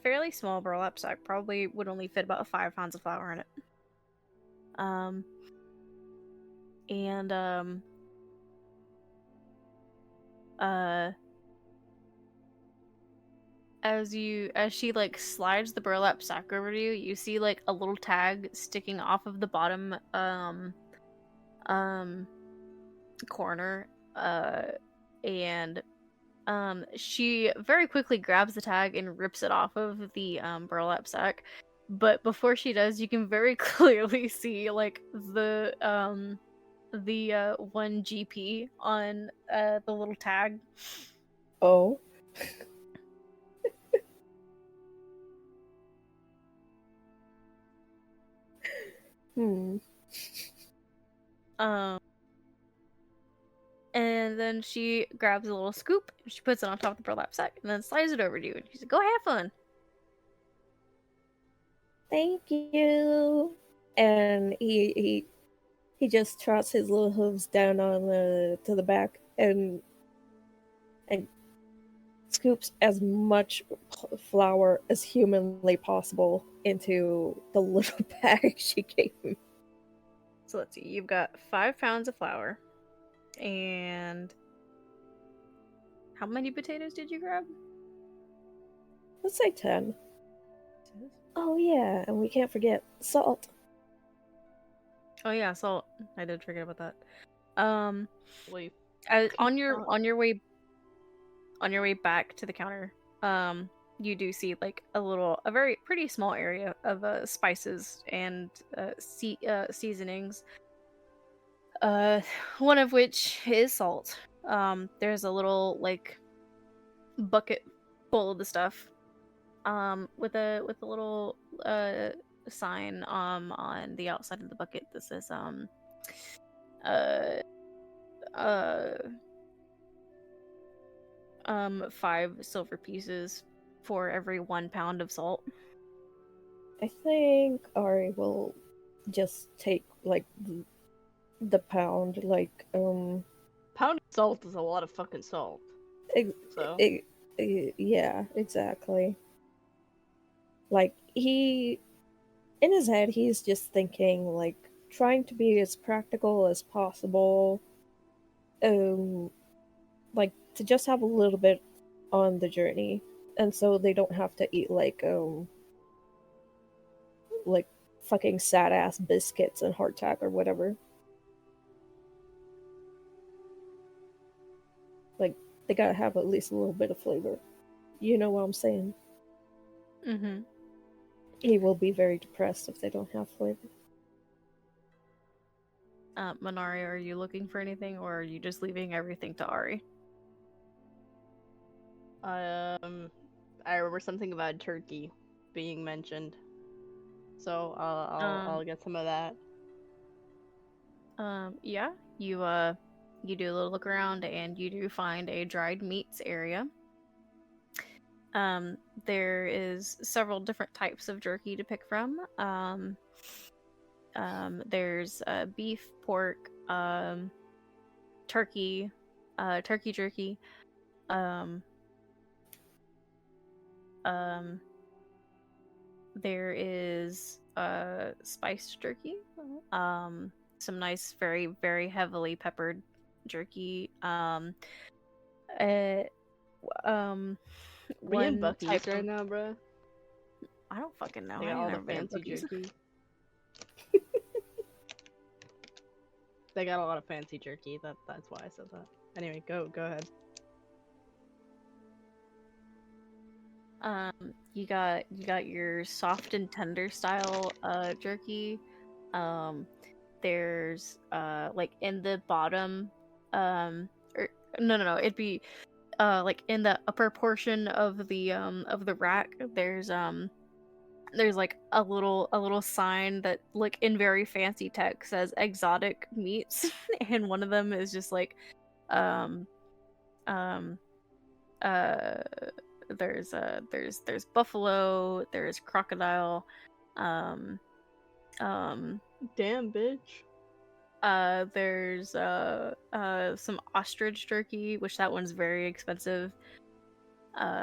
Speaker 1: fairly small burlap sack. Probably would only fit about 5 pounds of flour in it. As she like slides the burlap sack over to you, you see like a little tag sticking off of the bottom corner, and she very quickly grabs the tag and rips it off of the burlap sack. But before she does, you can very clearly see like the 1 GP on the little tag.
Speaker 2: Oh.
Speaker 1: And then she grabs a little scoop, and she puts it on top of the burlap sack, and then slides it over to you. And she's like, "Go have fun."
Speaker 2: Thank you. And he just trots his little hooves down on to the back and scoops as much flour as humanly possible into the little bag she gave him.
Speaker 1: So let's see. You've got 5 pounds of flour, and how many potatoes did you grab?
Speaker 2: Let's say 10. Oh yeah, and we can't forget salt.
Speaker 1: Oh yeah, salt. I did forget about that.
Speaker 4: Wait.
Speaker 1: On your way back to the counter, you do see like a very pretty small area of spices and seasonings. One of which is salt. There's a little like bucket full of the stuff. With a little sign on the outside of the bucket that says uh uh 5 silver pieces for every 1 pound of salt.
Speaker 2: I think Ari will just take like the pound, like
Speaker 4: Pound of salt is a lot of fucking salt. So
Speaker 2: yeah, exactly. Like in his head, he's just thinking like trying to be as practical as possible. Like to just have a little bit on the journey, and so they don't have to eat like fucking sad ass biscuits and hardtack or whatever. Like they gotta have at least a little bit of flavor. You know what I'm saying?
Speaker 1: Mm-hmm.
Speaker 2: He will be very depressed if they don't have flavor.
Speaker 1: Minari, are you looking for anything, or are you just leaving everything to Ari?
Speaker 4: I remember something about turkey being mentioned. So I'll get some of that.
Speaker 1: Yeah, you do a little look around and you do find a dried meats area. There is several different types of jerky to pick from. There's beef, pork, turkey, turkey jerky, um, there is spiced jerky, some nice, very, very heavily peppered jerky. Uh,
Speaker 4: We in
Speaker 1: one
Speaker 4: Buc-ee's
Speaker 1: type
Speaker 4: right
Speaker 1: of
Speaker 4: now, bro.
Speaker 1: I don't fucking know.
Speaker 4: They
Speaker 1: I
Speaker 4: got
Speaker 1: ain't
Speaker 4: all the
Speaker 1: never been at
Speaker 4: fancy
Speaker 1: Buc-ee's.
Speaker 4: jerky. They got a lot of fancy jerky. That's why I said that. Anyway, go ahead.
Speaker 1: You got your soft and tender style jerky. There's like in the bottom or no, it'd be like in the upper portion of the rack there's like a little sign that like in very fancy text says exotic meats and one of them is just like um um uh there's buffalo, there's crocodile, um
Speaker 4: Damn, bitch.
Speaker 1: there's some ostrich jerky, which that one's very expensive.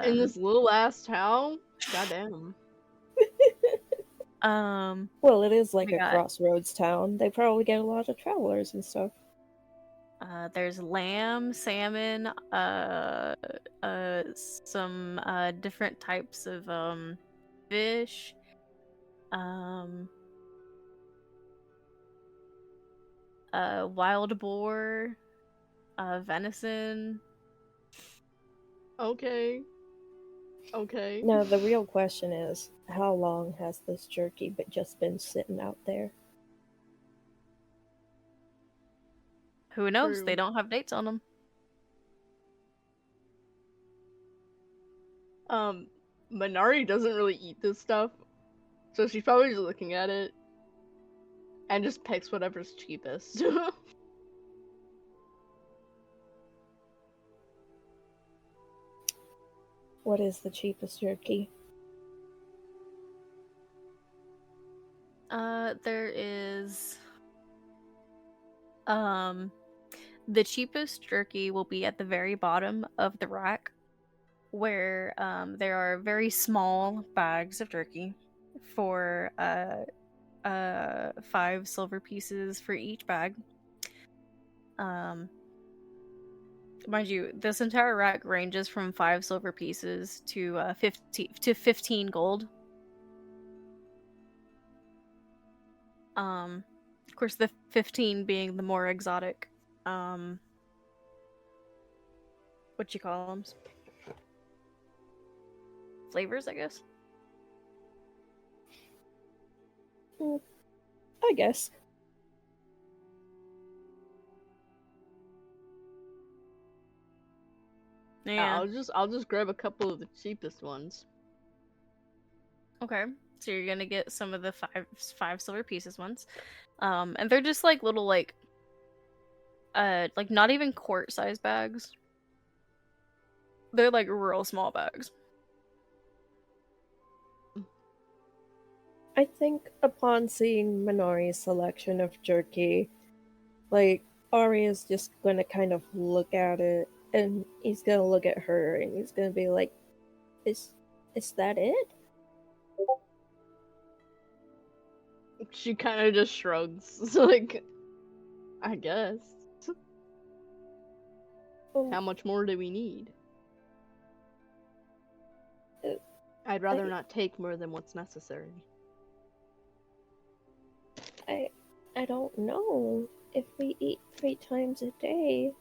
Speaker 4: In this little ass town? Goddamn.
Speaker 2: Well, it is like
Speaker 1: we
Speaker 2: a
Speaker 1: got
Speaker 2: crossroads town. They probably get a lot of travelers and stuff.
Speaker 1: there's lamb, salmon, some different types of fish, wild boar, venison.
Speaker 4: Okay.
Speaker 2: Now, the real question is, how long has this jerky just been sitting out there?
Speaker 1: Who knows?
Speaker 4: True.
Speaker 1: They don't have dates on them.
Speaker 4: Minari doesn't really eat this stuff, so she's probably just looking at it and just picks whatever's cheapest.
Speaker 2: What is the cheapest jerky?
Speaker 1: There is the cheapest jerky will be at the very bottom of the rack, where there are very small bags of jerky for 5 silver pieces for each bag. Mind you, this entire rack ranges from 5 silver pieces to 15 gold. Of course, the 15 being the more exotic. What you call them? Flavors, I guess.
Speaker 2: I guess.
Speaker 1: Yeah.
Speaker 4: I'll just grab a couple of the cheapest ones.
Speaker 1: Okay. So you're gonna get some of the five silver pieces ones. And they're just like little like not even quart size bags. They're like real small bags.
Speaker 2: I think upon seeing Minori's selection of jerky, like, Ari is just gonna kind of look at it, and he's gonna look at her, and he's gonna be like, is that it?
Speaker 4: She kind of just shrugs. It's like, I guess.
Speaker 2: Oh,
Speaker 4: How much more do we need? I'd rather not take more than what's necessary.
Speaker 2: I don't know. If we eat 3 times a day,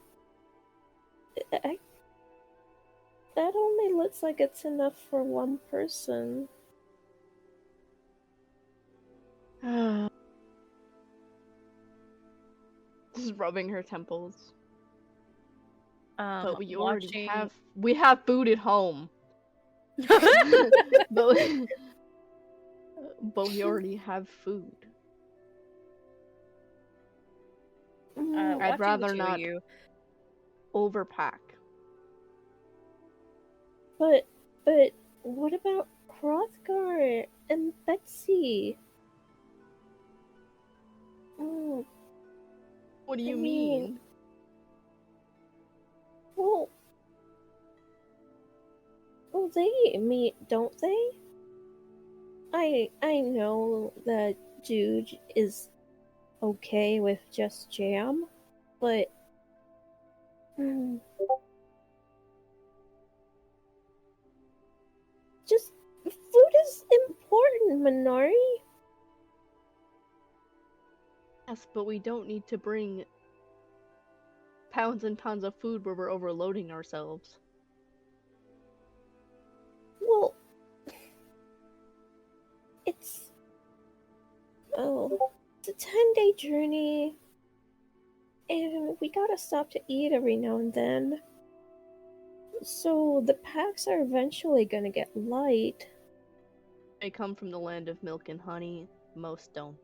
Speaker 2: that only looks like it's enough for 1 person.
Speaker 4: Just rubbing her temples. But we
Speaker 1: watching...
Speaker 4: we have food at home. but we already have food. I'd rather not overpack.
Speaker 2: But what about Hrothgar and Betsy?
Speaker 4: What do you mean?
Speaker 2: Well, they eat meat, don't they? I know that Juge is okay with just jam, but just food is important, Minori.
Speaker 4: Yes, but we don't need to bring pounds and pounds of food where we're overloading ourselves.
Speaker 2: Well, it's a 10-day journey, and we gotta stop to eat every now and then. So the packs are eventually gonna get light.
Speaker 4: They come from the land of milk and honey. Most don't.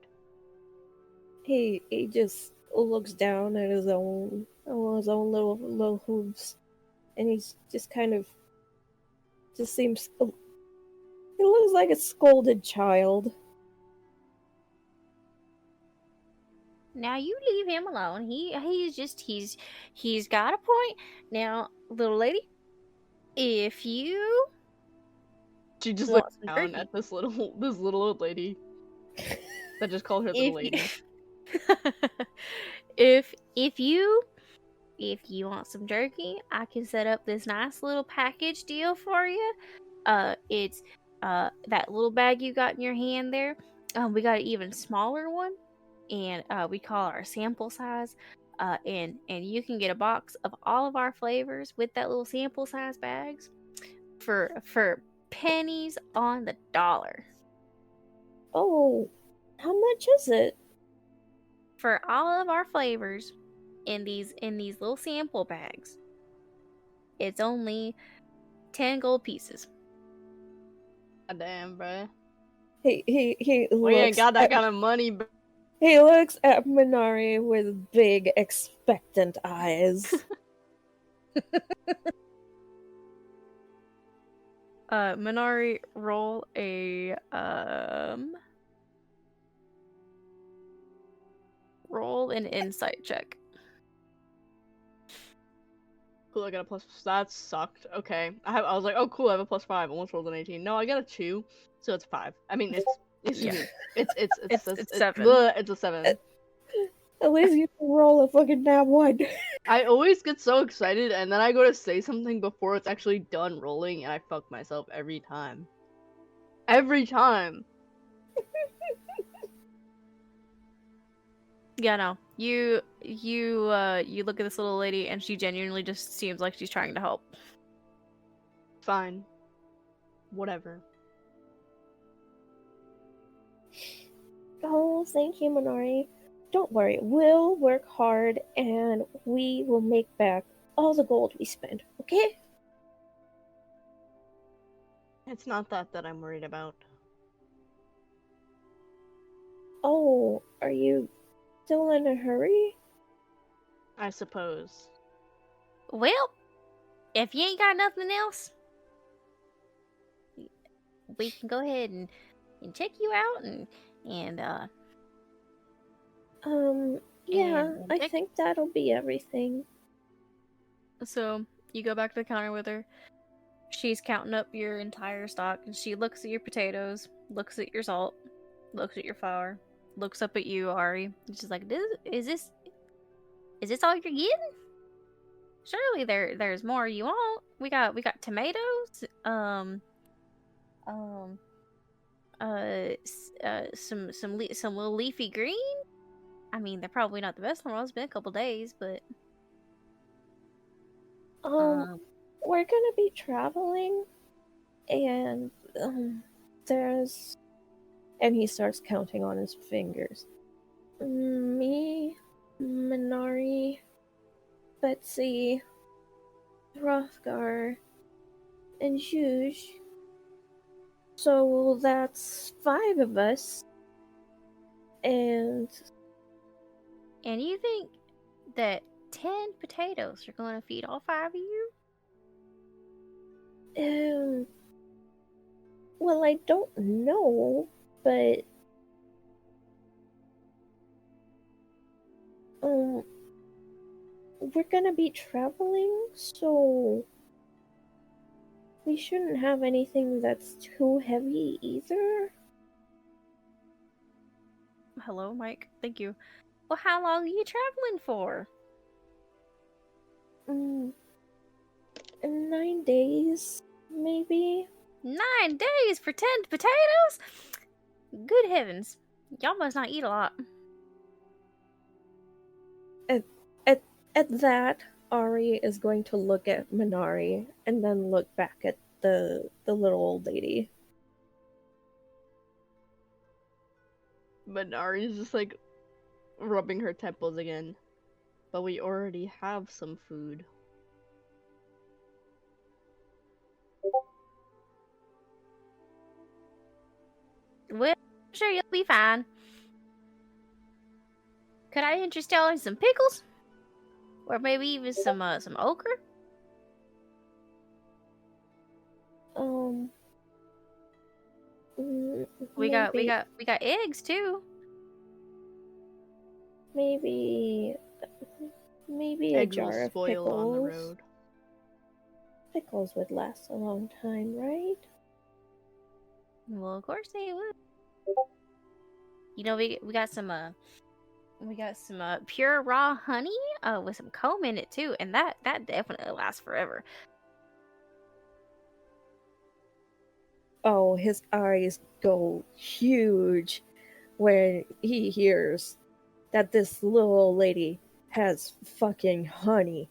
Speaker 2: He just looks down at his own little hooves, and he's just kind of seems. He looks like a scolded child.
Speaker 1: Now you leave him alone. He's got a point. Now, little lady, if you
Speaker 4: She just
Speaker 1: want
Speaker 4: looks
Speaker 1: some
Speaker 4: down
Speaker 1: jerky,
Speaker 4: at this little old lady that just called her little lady.
Speaker 1: if you want some jerky, I can set up this nice little package deal for you. It's that little bag you got in your hand there. We got an even smaller one, and we call our sample size. And you can get a box of all of our flavors with that little sample size bags for pennies on the dollar.
Speaker 2: Oh, how much is it?
Speaker 1: For all of our flavors in these little sample bags, it's only 10 gold pieces.
Speaker 4: God damn, bruh.
Speaker 2: He
Speaker 4: We ain't
Speaker 2: looks
Speaker 4: got that kind of money, bro.
Speaker 2: He looks at Minori with big, expectant eyes.
Speaker 1: Minari, roll a roll an insight check.
Speaker 4: Cool, I got a plus. That sucked. Okay, I was like, oh cool, I have a +5. Almost rolled an 18. No, I got a 2, so it's 5. I mean, excuse me, it's
Speaker 1: It's 7.
Speaker 4: It's a 7.
Speaker 2: At least you can roll a fucking nat 1.
Speaker 4: I always get so excited, and then I go to say something before it's actually done rolling, and I fuck myself every time. Every time.
Speaker 1: Yeah, no. You look at this little lady, and she genuinely just seems like she's trying to help.
Speaker 4: Fine. Whatever.
Speaker 2: Oh, thank you, Minori. Don't worry, we'll work hard and we will make back all the gold we spent, okay?
Speaker 4: It's not that I'm worried about.
Speaker 2: Oh, are you still in a hurry?
Speaker 4: I suppose.
Speaker 1: Well, if you ain't got nothing else, we can go ahead and check you out and
Speaker 2: yeah,
Speaker 1: and
Speaker 2: I think that'll be everything.
Speaker 1: So you go back to the counter with her. She's counting up your entire stock, and she looks at your potatoes, looks at your salt, looks at your flour, looks up at you, Ari. And she's like, "Is this all you're getting? Surely there's more you want. We got tomatoes, some little leafy green. I mean, they're probably not the best in the world. It's been a couple days, but
Speaker 2: we're gonna be traveling, and there's, and he starts counting on his fingers. Me, Minari, Betsy, Hrothgar, and Zhuge. So that's 5 of us. And
Speaker 1: you think that 10 potatoes are going to feed all 5 of you?
Speaker 2: Well, I don't know, but we're gonna be traveling, so we shouldn't have anything that's too heavy either.
Speaker 1: Hello, Mike. Thank you. Well, how long are you traveling for?
Speaker 2: 9 days, maybe.
Speaker 1: 9 days for 10 potatoes? Good heavens. Y'all must not eat a lot.
Speaker 2: At that, Ari is going to look at Minari and then look back at the little old lady.
Speaker 4: Minari's just like rubbing her temples again. But we already have some food.
Speaker 1: Well, I'm sure you'll be fine. Could I interest y'all in some pickles? Or maybe even some okra? We got eggs too.
Speaker 2: Maybe a
Speaker 4: Eggs
Speaker 2: jar
Speaker 4: will
Speaker 2: of
Speaker 4: spoil
Speaker 2: pickles.
Speaker 4: on the road.
Speaker 2: Pickles would last a long time, right?
Speaker 1: Well, of course they would. You know, we got some pure raw honey with some comb in it too, and that definitely lasts forever.
Speaker 2: Oh, his eyes go huge when he hears that this little old lady has fucking honey.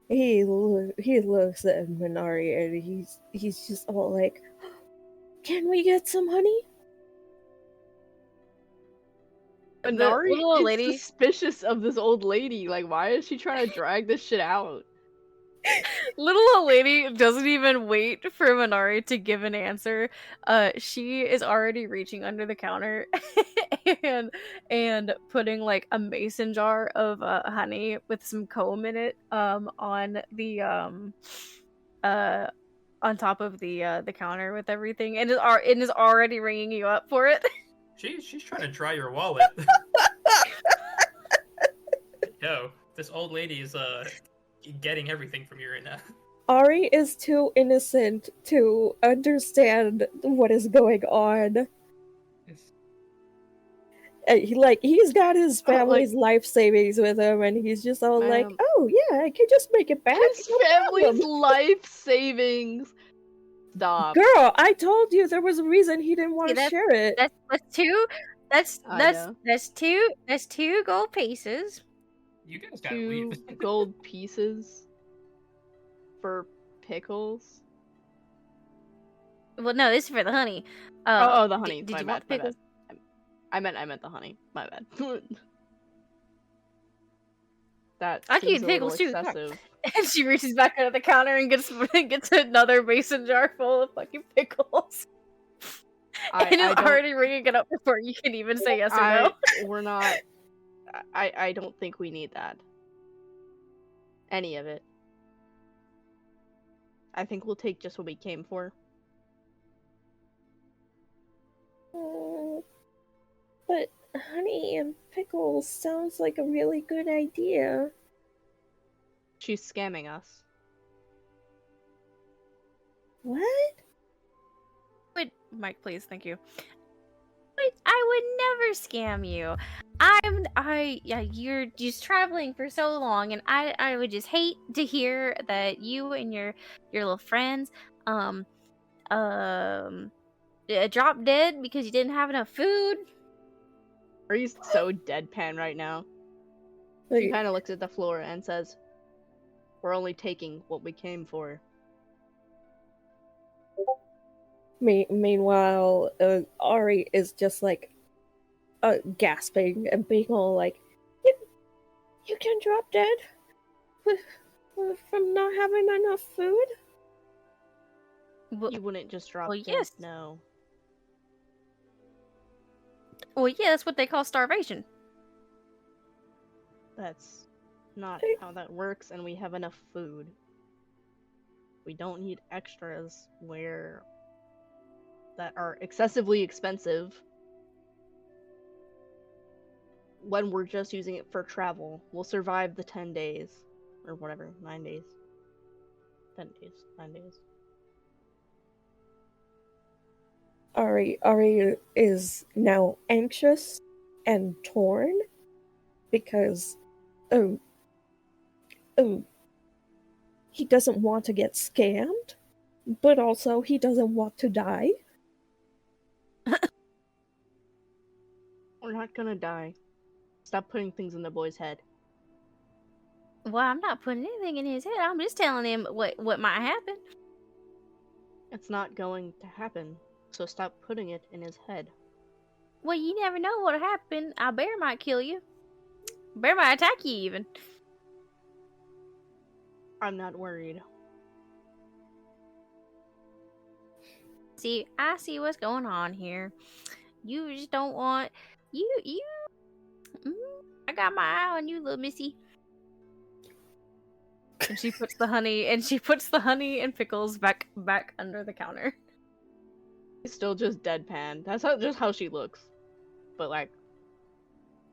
Speaker 2: He looks at Minari and he's just all like, "Can we get some honey?"
Speaker 4: Minari
Speaker 1: little
Speaker 4: is
Speaker 1: lady
Speaker 4: suspicious of this old lady. Like, why is she trying to drag this shit out?
Speaker 1: Little old lady doesn't even wait for Minari to give an answer. She is already reaching under the counter and putting like a mason jar of honey with some comb in it on the on top of the counter with everything, and is already ringing you up for it.
Speaker 5: She's trying to dry your wallet. Yo, this old lady is getting everything from you right now.
Speaker 2: Ari is too innocent to understand what is going on. He's got his family's life savings with him, and he's just all like, "Oh yeah, I can just make it back."
Speaker 4: His
Speaker 2: no
Speaker 4: family's
Speaker 2: problem."
Speaker 4: life savings. Stop.
Speaker 2: Girl, I told you there was a reason he didn't want to share it.
Speaker 1: That's two.
Speaker 4: I know.
Speaker 1: That's two gold pieces.
Speaker 5: You guys gotta
Speaker 4: 2
Speaker 5: leave.
Speaker 4: gold pieces for pickles.
Speaker 1: Well, no, this is for the honey.
Speaker 4: The honey.
Speaker 1: Did
Speaker 4: my
Speaker 1: you
Speaker 4: bad,
Speaker 1: want the pickles?
Speaker 4: I meant the honey. My bad. That
Speaker 1: I
Speaker 4: seems
Speaker 1: keep
Speaker 4: a
Speaker 1: pickles
Speaker 4: little
Speaker 1: too.
Speaker 4: excessive.
Speaker 1: And she reaches back under the counter and gets another mason jar full of fucking pickles. And it's already ringing it up before you can even say yes or no.
Speaker 4: We're not. I don't think we need that. Any of it. I think we'll take just what we came for.
Speaker 2: But honey and pickles sounds like a really good idea.
Speaker 4: She's scamming us.
Speaker 2: What?
Speaker 1: Wait, Mike, please, thank you. But I would never scam you. You're just traveling for so long, and I would just hate to hear that you and your little friends dropped dead because you didn't have enough food.
Speaker 4: Are you so deadpan right now? She kind of looks at the floor and says, "We're only taking what we came for."
Speaker 2: Meanwhile, Ari is just like gasping and being all like, "You can drop dead from not having enough food?"
Speaker 4: You wouldn't just drop dead.
Speaker 1: Yes.
Speaker 4: No.
Speaker 1: Well, yeah, that's what they call starvation.
Speaker 4: That's not how that works, and we have enough food. We don't need extras that are excessively expensive when we're just using it for travel. We'll survive the 10 days. Or whatever, 9 days. 10 days, 9 days.
Speaker 2: Ari is now anxious and torn because he doesn't want to get scammed, but also he doesn't want to die.
Speaker 4: We're not gonna die. Stop putting things in the boy's head.
Speaker 1: Well, I'm not putting anything in his head. I'm just telling him what might happen.
Speaker 4: It's not going to happen, so stop putting it in his head.
Speaker 1: Well, you never know what'll happen. A bear might kill you. A bear might attack you even.
Speaker 4: I'm not worried.
Speaker 1: See, I see what's going on here. You just don't want I got my eye on you, little missy. And she puts the honey and pickles back under the counter.
Speaker 4: She's still just deadpan. That's just how she looks. But like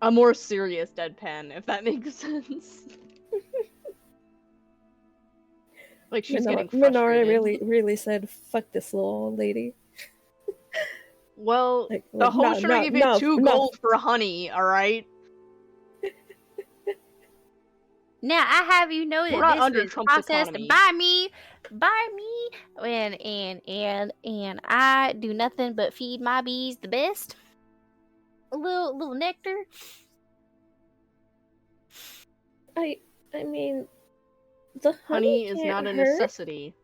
Speaker 4: a more serious deadpan, if that makes sense. Like she's getting frustrated.
Speaker 2: Minori really said, "Fuck this little old lady."
Speaker 4: Well, the host gave it 2 gold for honey, alright?
Speaker 1: Now, I have you know that this was processed by me, and I do nothing but feed my bees the best. A little nectar.
Speaker 2: I mean, the
Speaker 4: honey is not a necessity.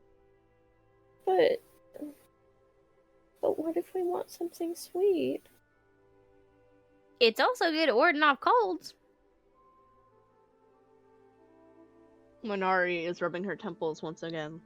Speaker 2: But what if we want something sweet?
Speaker 1: It's also good at warding off colds.
Speaker 4: Minari is rubbing her temples once again.